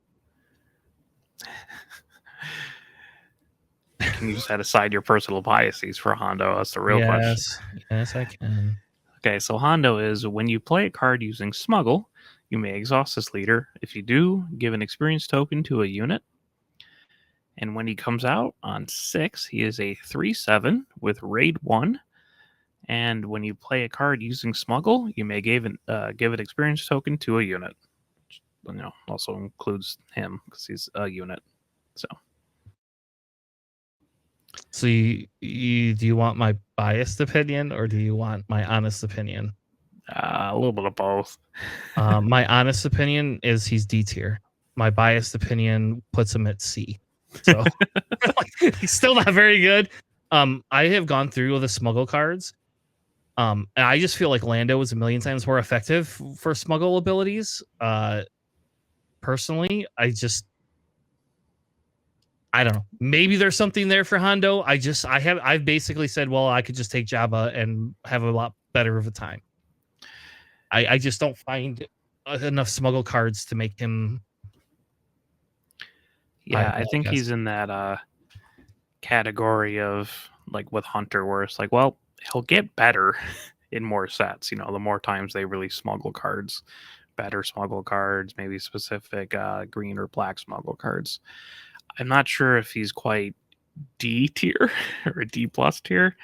Can you set aside your personal biases for Hondo? That's the real question. Yes, I can. Okay, so Hondo is when you play a card using Smuggle, you may exhaust this leader. If you do, give an experience token to a unit. And when he comes out on 6, he is a 3/7 with Raid 1. And when you play a card using Smuggle, you may give an experience token to a unit. Which, also includes him because he's a unit. So do you want my biased opinion or do you want my honest opinion? A little bit of both. My honest opinion is he's D tier. My biased opinion puts him at C. So he's still not very good. I have gone through the Smuggle cards. And I just feel like Lando is a million times more effective for Smuggle abilities. Personally, I don't know. Maybe there's something there for Hondo. I've basically said, well, I could just take Jabba and have a lot better of a time. I just don't find enough Smuggle cards to make him Yeah, I think apologize. he's in that category of like with Hunter, where it's like, well, he'll get better in more sets. The more times they release smuggle cards, better smuggle cards, maybe specific green or black smuggle cards. I'm not sure if he's quite D tier or D plus tier.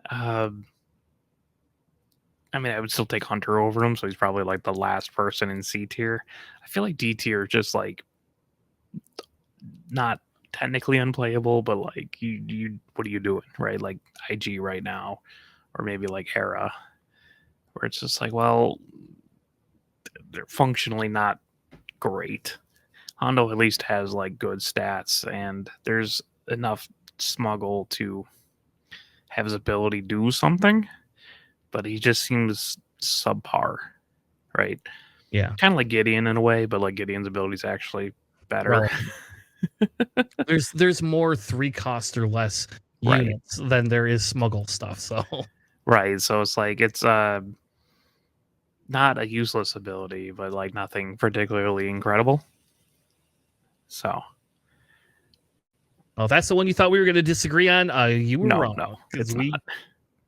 Um, I mean, I would still take Hunter over him, so he's probably like the last person in C tier. I feel like D tier is just like not technically unplayable, but like you what are you doing, right? Like IG right now, or maybe like Hera, where it's just like, well, they're functionally not great. Hondo at least has like good stats, and there's enough smuggle to have his ability do something, but he just seems subpar, right? Yeah. Kind of like Gideon in a way, but like Gideon's ability is actually better. Well, there's more 3 cost or less Right. units than there is smuggle stuff. So Right. So it's like it's not a useless ability, but like nothing particularly incredible. So oh, that's the one you thought we were going to disagree on. You were no, wrong because it's not.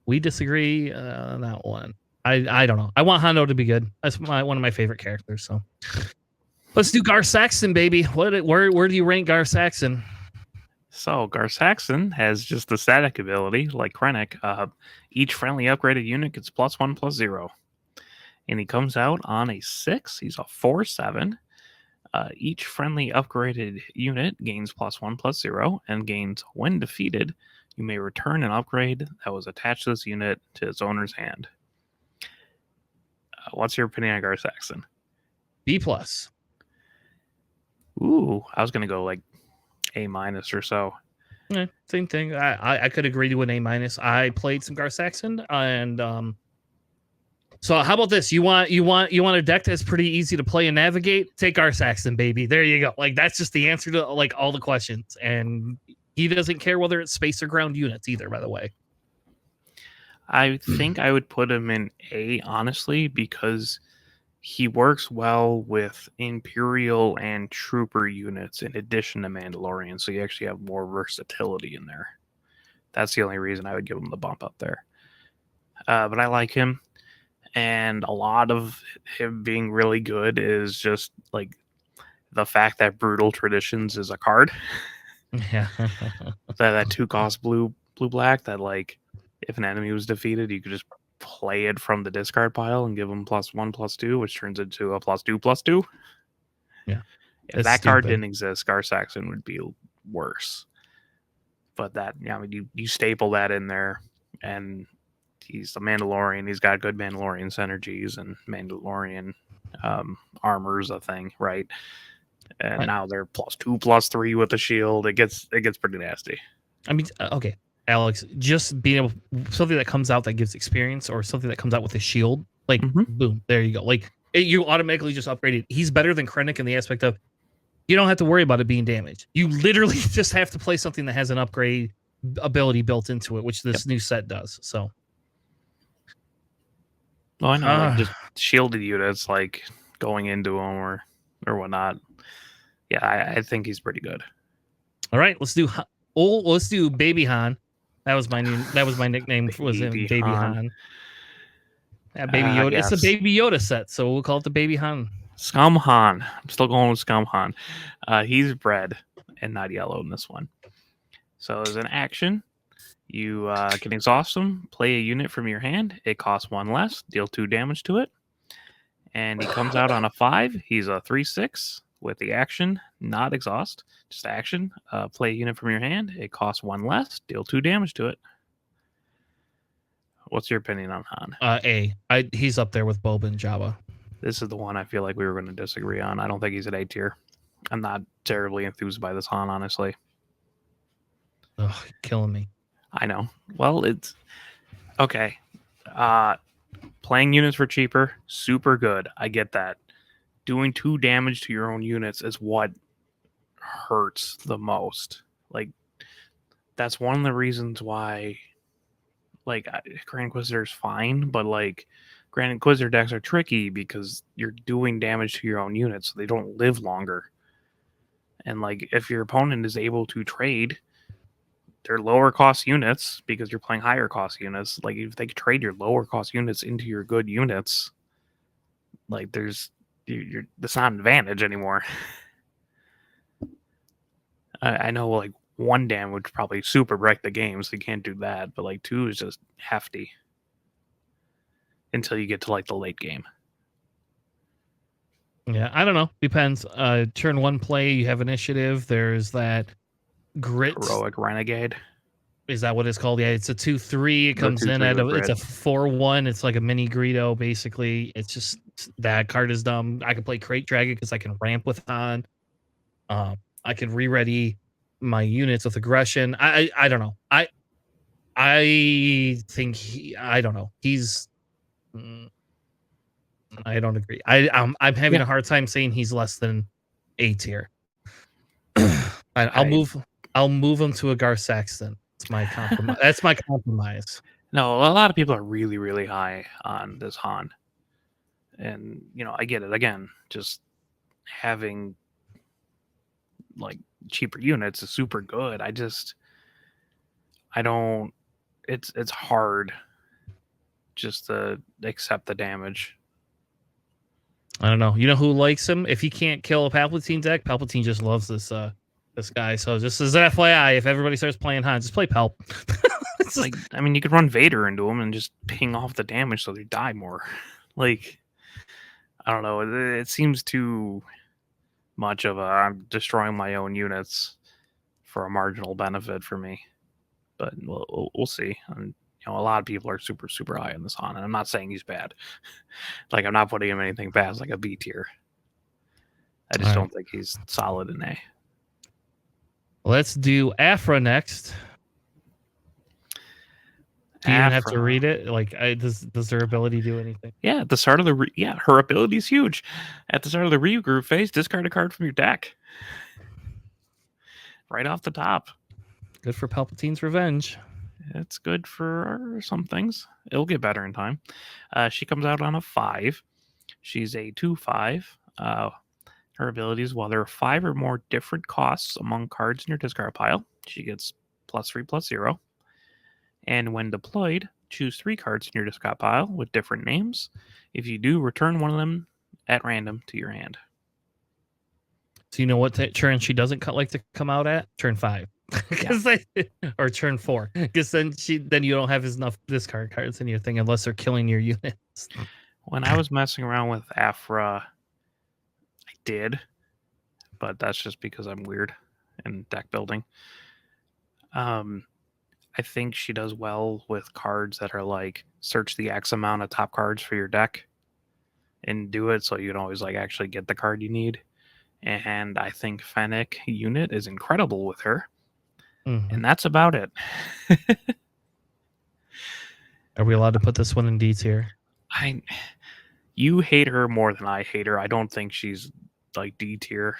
we disagree on that one. I don't know. I want Hondo to be good. That's one of my favorite characters. So let's do Gar Saxon, baby. Where do you rank Gar Saxon? So Gar Saxon has just the static ability, like Krennic. Each friendly upgraded unit gets +1/+0. And he comes out on a 6. He's a 4/7. Each friendly upgraded unit gains +1/+0 and gains when defeated. You may return an upgrade that was attached to this unit to its owner's hand. What's your opinion on Gar Saxon? B plus. Ooh, I was gonna go like A- or so. Yeah, same thing. I could agree to an A minus. I played some Gar Saxon, and so how about this? You want a deck that's pretty easy to play and navigate? Take Gar Saxon, baby. There you go. Like that's just the answer to like all the questions, and he doesn't care whether it's space or ground units either. By the way, I think I would put him in A, honestly, because he works well with Imperial and Trooper units in addition to Mandalorian, so you actually have more versatility in there. That's the only reason I would give him the bump up there. But I like him, and a lot of him being really good is just like the fact that Brutal Traditions is a card. yeah, that 2 cost blue black that like if an enemy was defeated, you could just play it from the discard pile and give them +1/+2, which turns into a +2/+2. yeah. If It's that card stupid. didn't exist, Gar Saxon would be worse. But that, yeah, I mean, you staple that in there, and he's a Mandalorian. He's got good Mandalorian synergies, and Mandalorian armor's a thing, right? And Right. now they're +2/+3 with the shield. It gets pretty nasty. I mean, okay, Alex, just being able something that comes out that gives experience, or something that comes out with a shield, like boom, there you go. Like you automatically just upgraded. He's better than Krennic in the aspect of you don't have to worry about it being damaged. You literally just have to play something that has an upgrade ability built into it, which this new set does. So, Well, I know, like just shielded units, like going into them or whatnot. Yeah, I think he's pretty good. all right, let's do Baby Han. That was my nickname was him, Baby Han. Yeah, Baby Yoda. It's a Yes, Baby Yoda set, so we'll call it the Baby Han. Scum Han. I'm still going with Scum Han. He's red and not yellow in this one. So as an action, you can exhaust him, play a unit from your hand. It costs 1 less, deal 2 damage to it. And he comes out on a 5. He's a 3/6 with the action, not exhaust, just action. Play a unit from your hand. It costs 1 less, deal 2 damage to it. What's your opinion on Han? He's up there with Boba and Jabba. This is the one I feel like we were going to disagree on. I don't think he's at A tier. I'm not terribly enthused by this Han, honestly. Ugh, killing me. I know. Well, it's okay. Playing units for cheaper, super good. I get that. Doing 2 damage to your own units is what hurts the most. Like, that's one of the reasons why, like, Grand Inquisitor's fine, but, like, Grand Inquisitor decks are tricky because you're doing damage to your own units, so they don't live longer. And like if your opponent is able to trade their lower cost units because you're playing higher cost units, like if they could trade your lower cost units into your good units, like you're that's not an advantage anymore. I know like 1 dam would probably super break the game, so you can't do that. But like 2 is just hefty until you get to like the late game. Yeah, I don't know. Depends. Turn 1 play, you have initiative. There's that grit. Heroic Renegade. Is that what it's called? Yeah, it's a 2/3. It The comes in 2/3 at with it's grit. a 4/1. It's like a mini Greedo, basically. It's just that card is dumb. I can play Crate Dragon because I can ramp with Han. I can re-ready my units with aggression. I don't know. I think I don't know. He's I don't agree. I'm having Yeah. a hard time saying he's less than A tier. I I'll move him to a Gar Saxton. That's my compromise. That's my compromise. No, a lot of people are really, really high on this Han. And, I get it. Again, just having like cheaper units is super good. I don't it's hard just to accept the damage. I don't know. You know who likes him? If he can't kill a Palpatine deck, Palpatine just loves this guy. So just as an FYI, if everybody starts playing Han, just play Palp. It's like, I mean, you could run Vader into them and just ping off the damage so they die more. Like, I don't know. It seems too much of a I'm destroying my own units for a marginal benefit for me. But we'll see. And, a lot of people are super, super high on this Han, and I'm not saying he's bad. Like, I'm not putting him anything past like a B tier. I just don't think he's solid in A. Let's do Afra next. Do you even have to read it? Like, does their ability do anything? Yeah, at the start of her ability is huge. At the start of the regroup phase, discard a card from your deck. Right off the top. Good for Palpatine's revenge. It's good for some things. It'll get better in time. She comes out on a 5. She's a 2/5. Her abilities, while there are 5 or more different costs among cards in your discard pile, she gets +3/+0. And when deployed, choose 3 cards in your discard pile with different names. If you do, return one of them at random to your hand. So you know what turn she doesn't like to come out at? Turn 5. Or turn 4. Because then you don't have enough discard cards in your thing unless they're killing your units. When I was messing around with Afra, I did, but that's just because I'm weird in deck building. I think she does well with cards that are like search the X amount of top cards for your deck and do it so you can always like actually get the card you need. And I think Fennec unit is incredible with her. Mm-hmm. And that's about it. Are we allowed to put this one in D tier? You hate her more than I hate her. I don't think she's like D tier.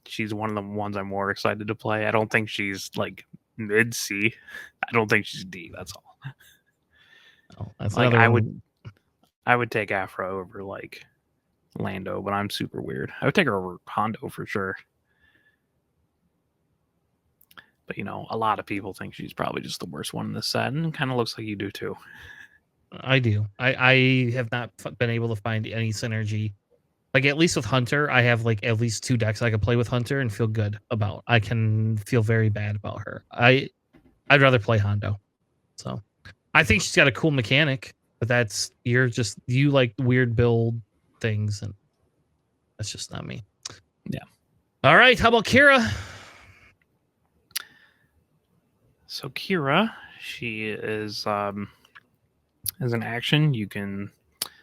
She's one of the ones I'm more excited to play. I don't think she's like mid C. I don't think she's D. That's all. Oh, that's like another I would take Afra over like Lando, but I'm super weird. I would take her over Hondo for sure. But a lot of people think she's probably just the worst one in this set, and it kind of looks like you do too. I do. I have not been able to find any synergy. Like, at least with Hunter, I have like at least 2 decks I can play with Hunter and feel good about. I can feel very bad about her. I'd rather play Hondo. So I think she's got a cool mechanic, but you like weird build things, and that's just not me. Yeah. All right, how about Kira? So Kira, she is as an action, you can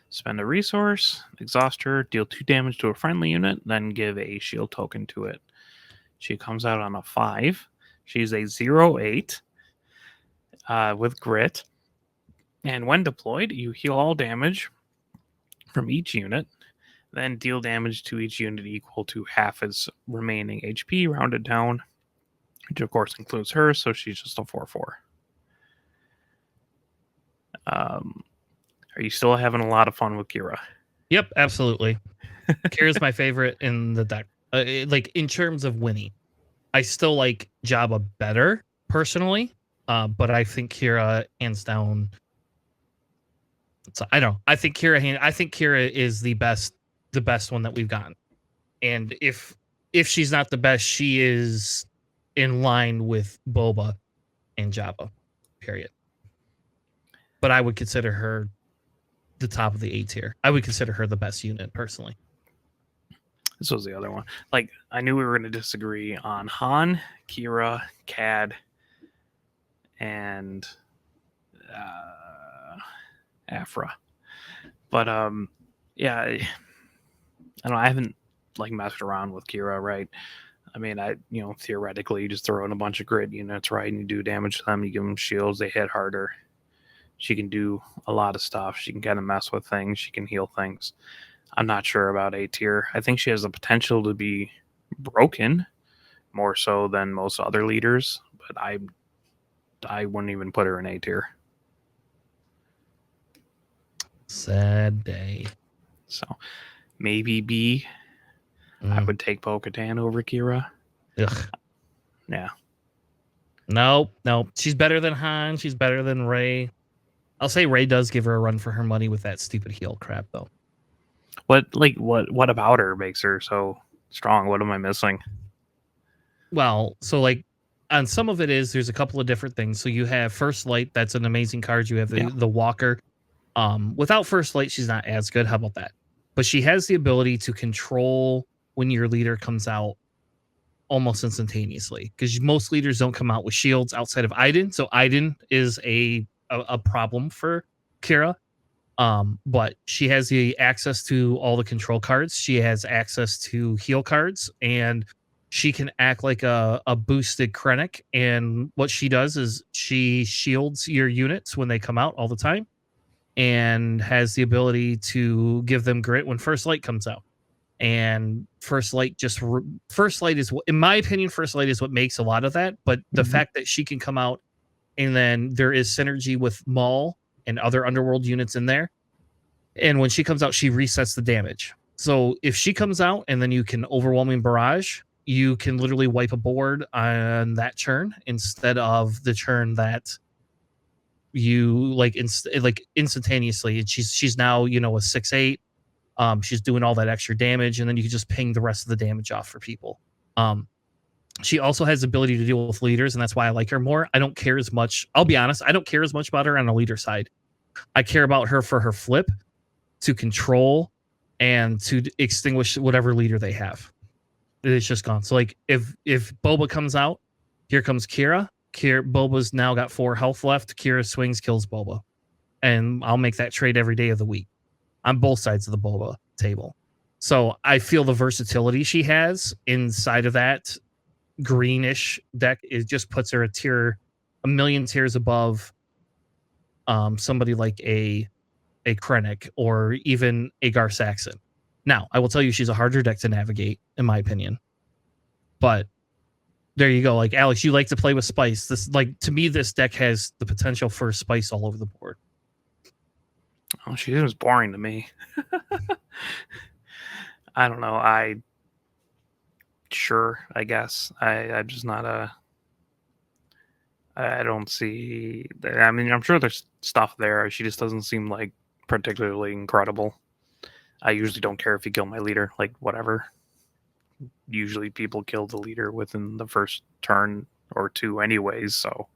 spend a resource, exhaust her, deal 2 damage to a friendly unit, then give a shield token to it. She comes out on a 5. She's a 0/8 with grit. And when deployed, you heal all damage from each unit, then deal damage to each unit equal to half its remaining HP rounded down, which of course includes her, so she's just a 4/4. Are you still having a lot of fun with Kira? Yep, absolutely. Kira's my favorite in the deck. like in terms of winning. I still like Jabba better personally, but I think Kira hands down. So I don't know. I think Kira is the best one that we've gotten. And if she's not the best, she is in line with Boba and Jabba. Period. But I would consider her the top of the A tier. I would consider her the best unit personally. This was the other one. Like, I knew we were going to disagree on Han, Kira, Cad, and Afra. But yeah, I don't know. I haven't like messed around with Kira, right? I mean, theoretically, you just throw in a bunch of grid units, right, and you do damage to them. You give them shields, they hit harder. She can do a lot of stuff. She can kind of mess with things. She can heal things. I'm not sure about A tier. I think she has the potential to be broken more so than most other leaders, but I wouldn't even put her in A tier. Sad day. So maybe B. I would take Bo-Katan over Kira. Ugh. Yeah. Nope. She's better than Han. She's better than Rey. I'll say Rey does give her a run for her money with that stupid heal crap, though. What about her makes her so strong? What am I missing? Well, so like on some of it is there's a couple of different things. So you have First Light, that's an amazing card. You have the Walker. Without First Light, she's not as good. How about that? But she has the ability to control when your leader comes out almost instantaneously, because most leaders don't come out with shields outside of Iden. So Iden is a problem for Kira. But she has the access to all the control cards. She has access to heal cards, and she can act like a boosted Krennic. And what she does is she shields your units when they come out all the time, and has the ability to give them grit when First Light comes out. And First Light is, in my opinion, First Light is what makes a lot of that. But the fact that she can come out, and then there is synergy with Maul and other underworld units in there. And when she comes out, she resets the damage. So if she comes out and then you can overwhelming barrage, you can literally wipe a board on that churn instead of the churn that you like instantaneously. And she's now, a 6/8. She's doing all that extra damage, and then you can just ping the rest of the damage off for people. She also has the ability to deal with leaders, and that's why I like her more. I don't care as much. I'll be honest. I don't care as much about her on the leader side. I care about her for her flip to control and to extinguish whatever leader they have. It's just gone. So like if Boba comes out, here comes Kira. Boba's now got 4 health left. Kira swings, kills Boba. And I'll make that trade every day of the week on both sides of the Boba table. So I feel the versatility she has inside of that greenish deck, it just puts her a million tiers above somebody like a Krennic or even a Gar Saxon. Now, I will tell you she's a harder deck to navigate, in my opinion. But there you go. Like, Alex, you like to play with spice. To me, this deck has the potential for spice all over the board. Oh, she was boring to me. I don't know. I guess. I'm just not I don't see. I mean, I'm sure there's stuff there. She just doesn't seem like particularly incredible. I usually don't care if you kill my leader. Like, whatever. Usually people kill the leader within the first turn or two anyways, so.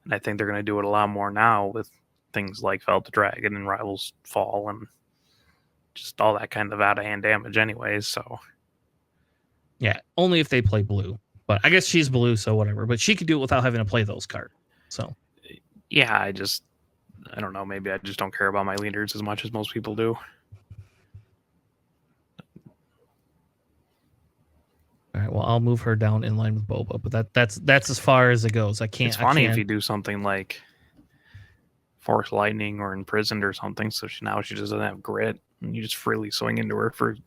And I think they're going to do it a lot more now with things like Felt the Dragon and Rivals Fall and just all that kind of out-of-hand damage anyways, so. Yeah, only if they play blue. But I guess she's blue, so whatever. But she could do it without having to play those cards. So. Yeah, I don't know. Maybe I just don't care about my leaders as much as most people do. All right, well, I'll move her down in line with Boba, but that's as far as it goes. I can't. It's funny if you do something like Force Lightning or Imprisoned or something, so she doesn't have grit, and you just freely swing into her for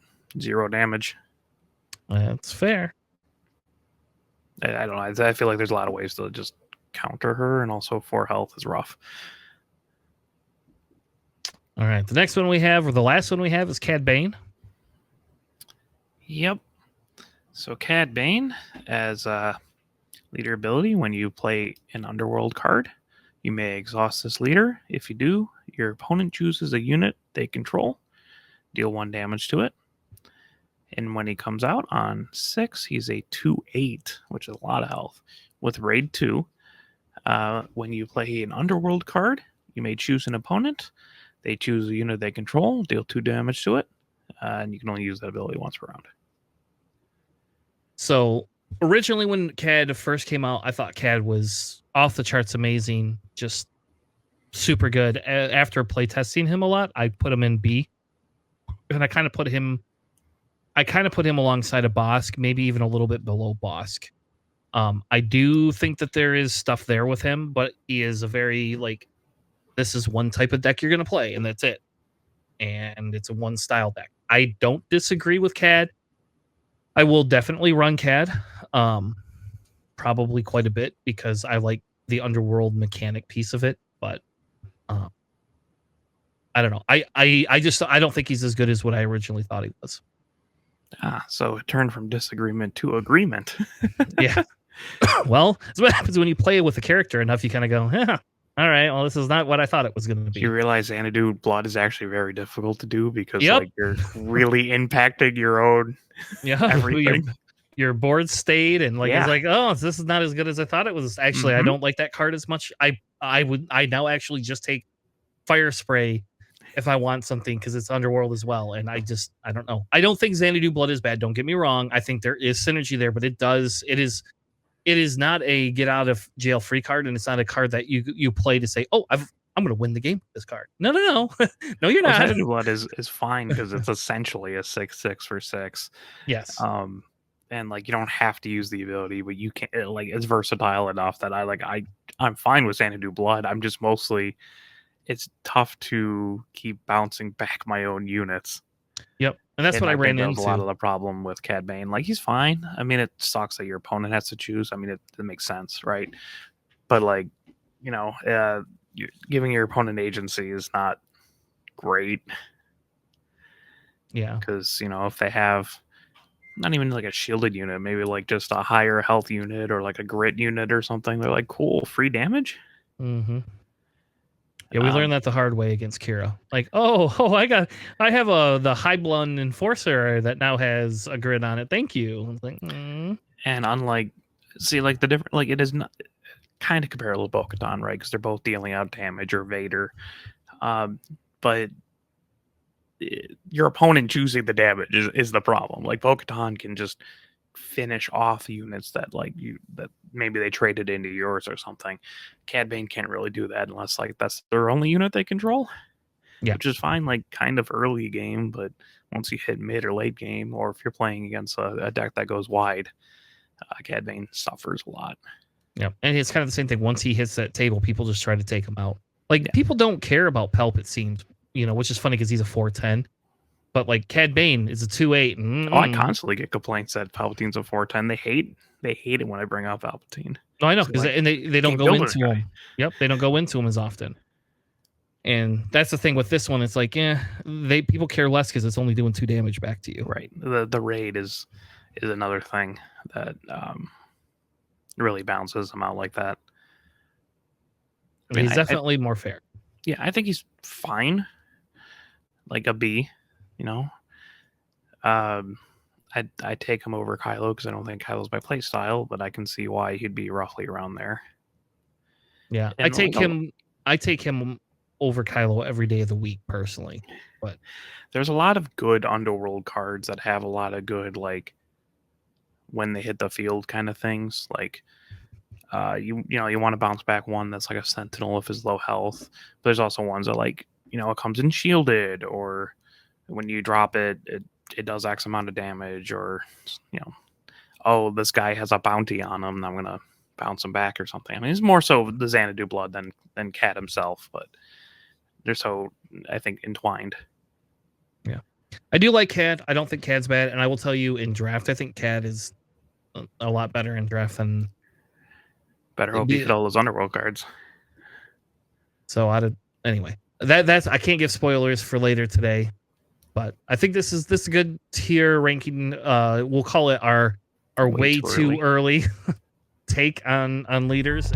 0 damage. That's fair. I don't know. I feel like there's a lot of ways to just counter her, and also 4 health is rough. All right, the next one we have, or the last one we have, is Cad Bane. Yep. So Cad Bane as leader ability. When you play an underworld card, you may exhaust this leader. If you do, your opponent chooses a unit they control, deal 1 damage to it. And when he comes out on 6, he's a 2/8, which is a lot of health, with Raid 2. When you play an underworld card, you may choose an opponent. They choose a unit they control, deal 2 damage to it, and you can only use that ability once per round. So originally when CAD first came out, I thought CAD was off the charts amazing, just super good. After playtesting him a lot, I put him in B, and I kind of put him alongside of Bosk, maybe even a little bit below Bosk. I do think that there is stuff there with him, but he is a very like, this is one type of deck you're going to play, and that's it. And it's a one style deck. I don't disagree with CAD. I will definitely run CAD, probably quite a bit because I like the underworld mechanic piece of it. But I don't know. I don't think he's as good as what I originally thought he was. So it turned from disagreement to agreement. Yeah. Well, that's what happens when you play with a character enough. You kind of go, yeah, all right, well, this is not what I thought it was going to be. You realize Xanadu Blood is actually very difficult to do because like you're really impacting your own everything. Your board stayed and like it's like, oh, this is not as good as I thought it was. Actually, I don't like that card as much. I now actually just take Fire Spray if I want something because it's underworld as well. And I don't know. I don't think Xanadu Blood is bad. Don't get me wrong. I think there is synergy there, but it is not a get out of jail free card, and it's not a card that you play to say, oh, I'm going to win the game with this card. No. No, you're not. Xanadu Blood is fine because it's essentially a 6/6 for 6. Yes. And like you don't have to use the ability, but you can like it's versatile enough that I'm fine with Xanadu Blood. I'm just mostly it's tough to keep bouncing back my own units. Yep. And that's what I ran into. A lot of the problem with Cad Bane. Like he's fine. I mean, it sucks that your opponent has to choose. I mean, it makes sense, right? But like, giving your opponent agency is not great. Yeah. Because if they have not even like a shielded unit, maybe like just a higher health unit or like a grit unit or something, they're like, cool, free damage. Mm-hmm. Yeah, we learned that the hard way against Kira. Like, I have the high blood enforcer that now has a grid on it. Thank you. Like, And unlike, like the different, like it is not kind of comparable to Bo-Katan, right? Because they're both dealing out damage or Vader, but your opponent choosing the damage is the problem. Like Bo-Katan can just finish off units that that maybe they traded into yours or something. Cad Bane can't really do that unless like that's their only unit they control. Yeah, which is fine, like kind of early game, but once you hit mid or late game, or if you're playing against a deck that goes wide, Cad Bane suffers a lot. Yeah, and it's kind of the same thing. Once he hits that table, people just try to take him out. Like people don't care about Pelp, it seems, which is funny because he's a 4/10. But like Cad Bane is a 2/8. Oh, I constantly get complaints that Palpatine's a 4/10. They hate it when I bring up Palpatine. No, I know, because they don't go into him. Yep, they don't go into him as often. And that's the thing with this one. It's like, people care less because it's only doing 2 damage back to you. Right. The raid is another thing that really bounces them out like that. I mean, he's definitely more fair. Yeah, I think he's fine. Like a B, I take him over Kylo because I don't think Kylo's my play style, but I can see why he'd be roughly around there. Yeah, and I take him over Kylo every day of the week personally. But there's a lot of good underworld cards that have a lot of good like when they hit the field kind of things. Like you want to bounce back one that's like a sentinel if it's low health. But there's also ones that like it comes in shielded, or when you drop it does X amount of damage, or this guy has a bounty on him and I'm gonna bounce him back or something. I mean, it's more so the Xanadu Blood than Cad himself, but they're so, I think, entwined. Yeah, I do like Cad. I don't think Cad's bad, and I will tell you in draft, I think Cad is a lot better in draft than. Better hope you hit all those underworld cards. So anyway. That's I can't give spoilers for later today, but I think this is a good tier ranking. We'll call it our way too early take on leaders.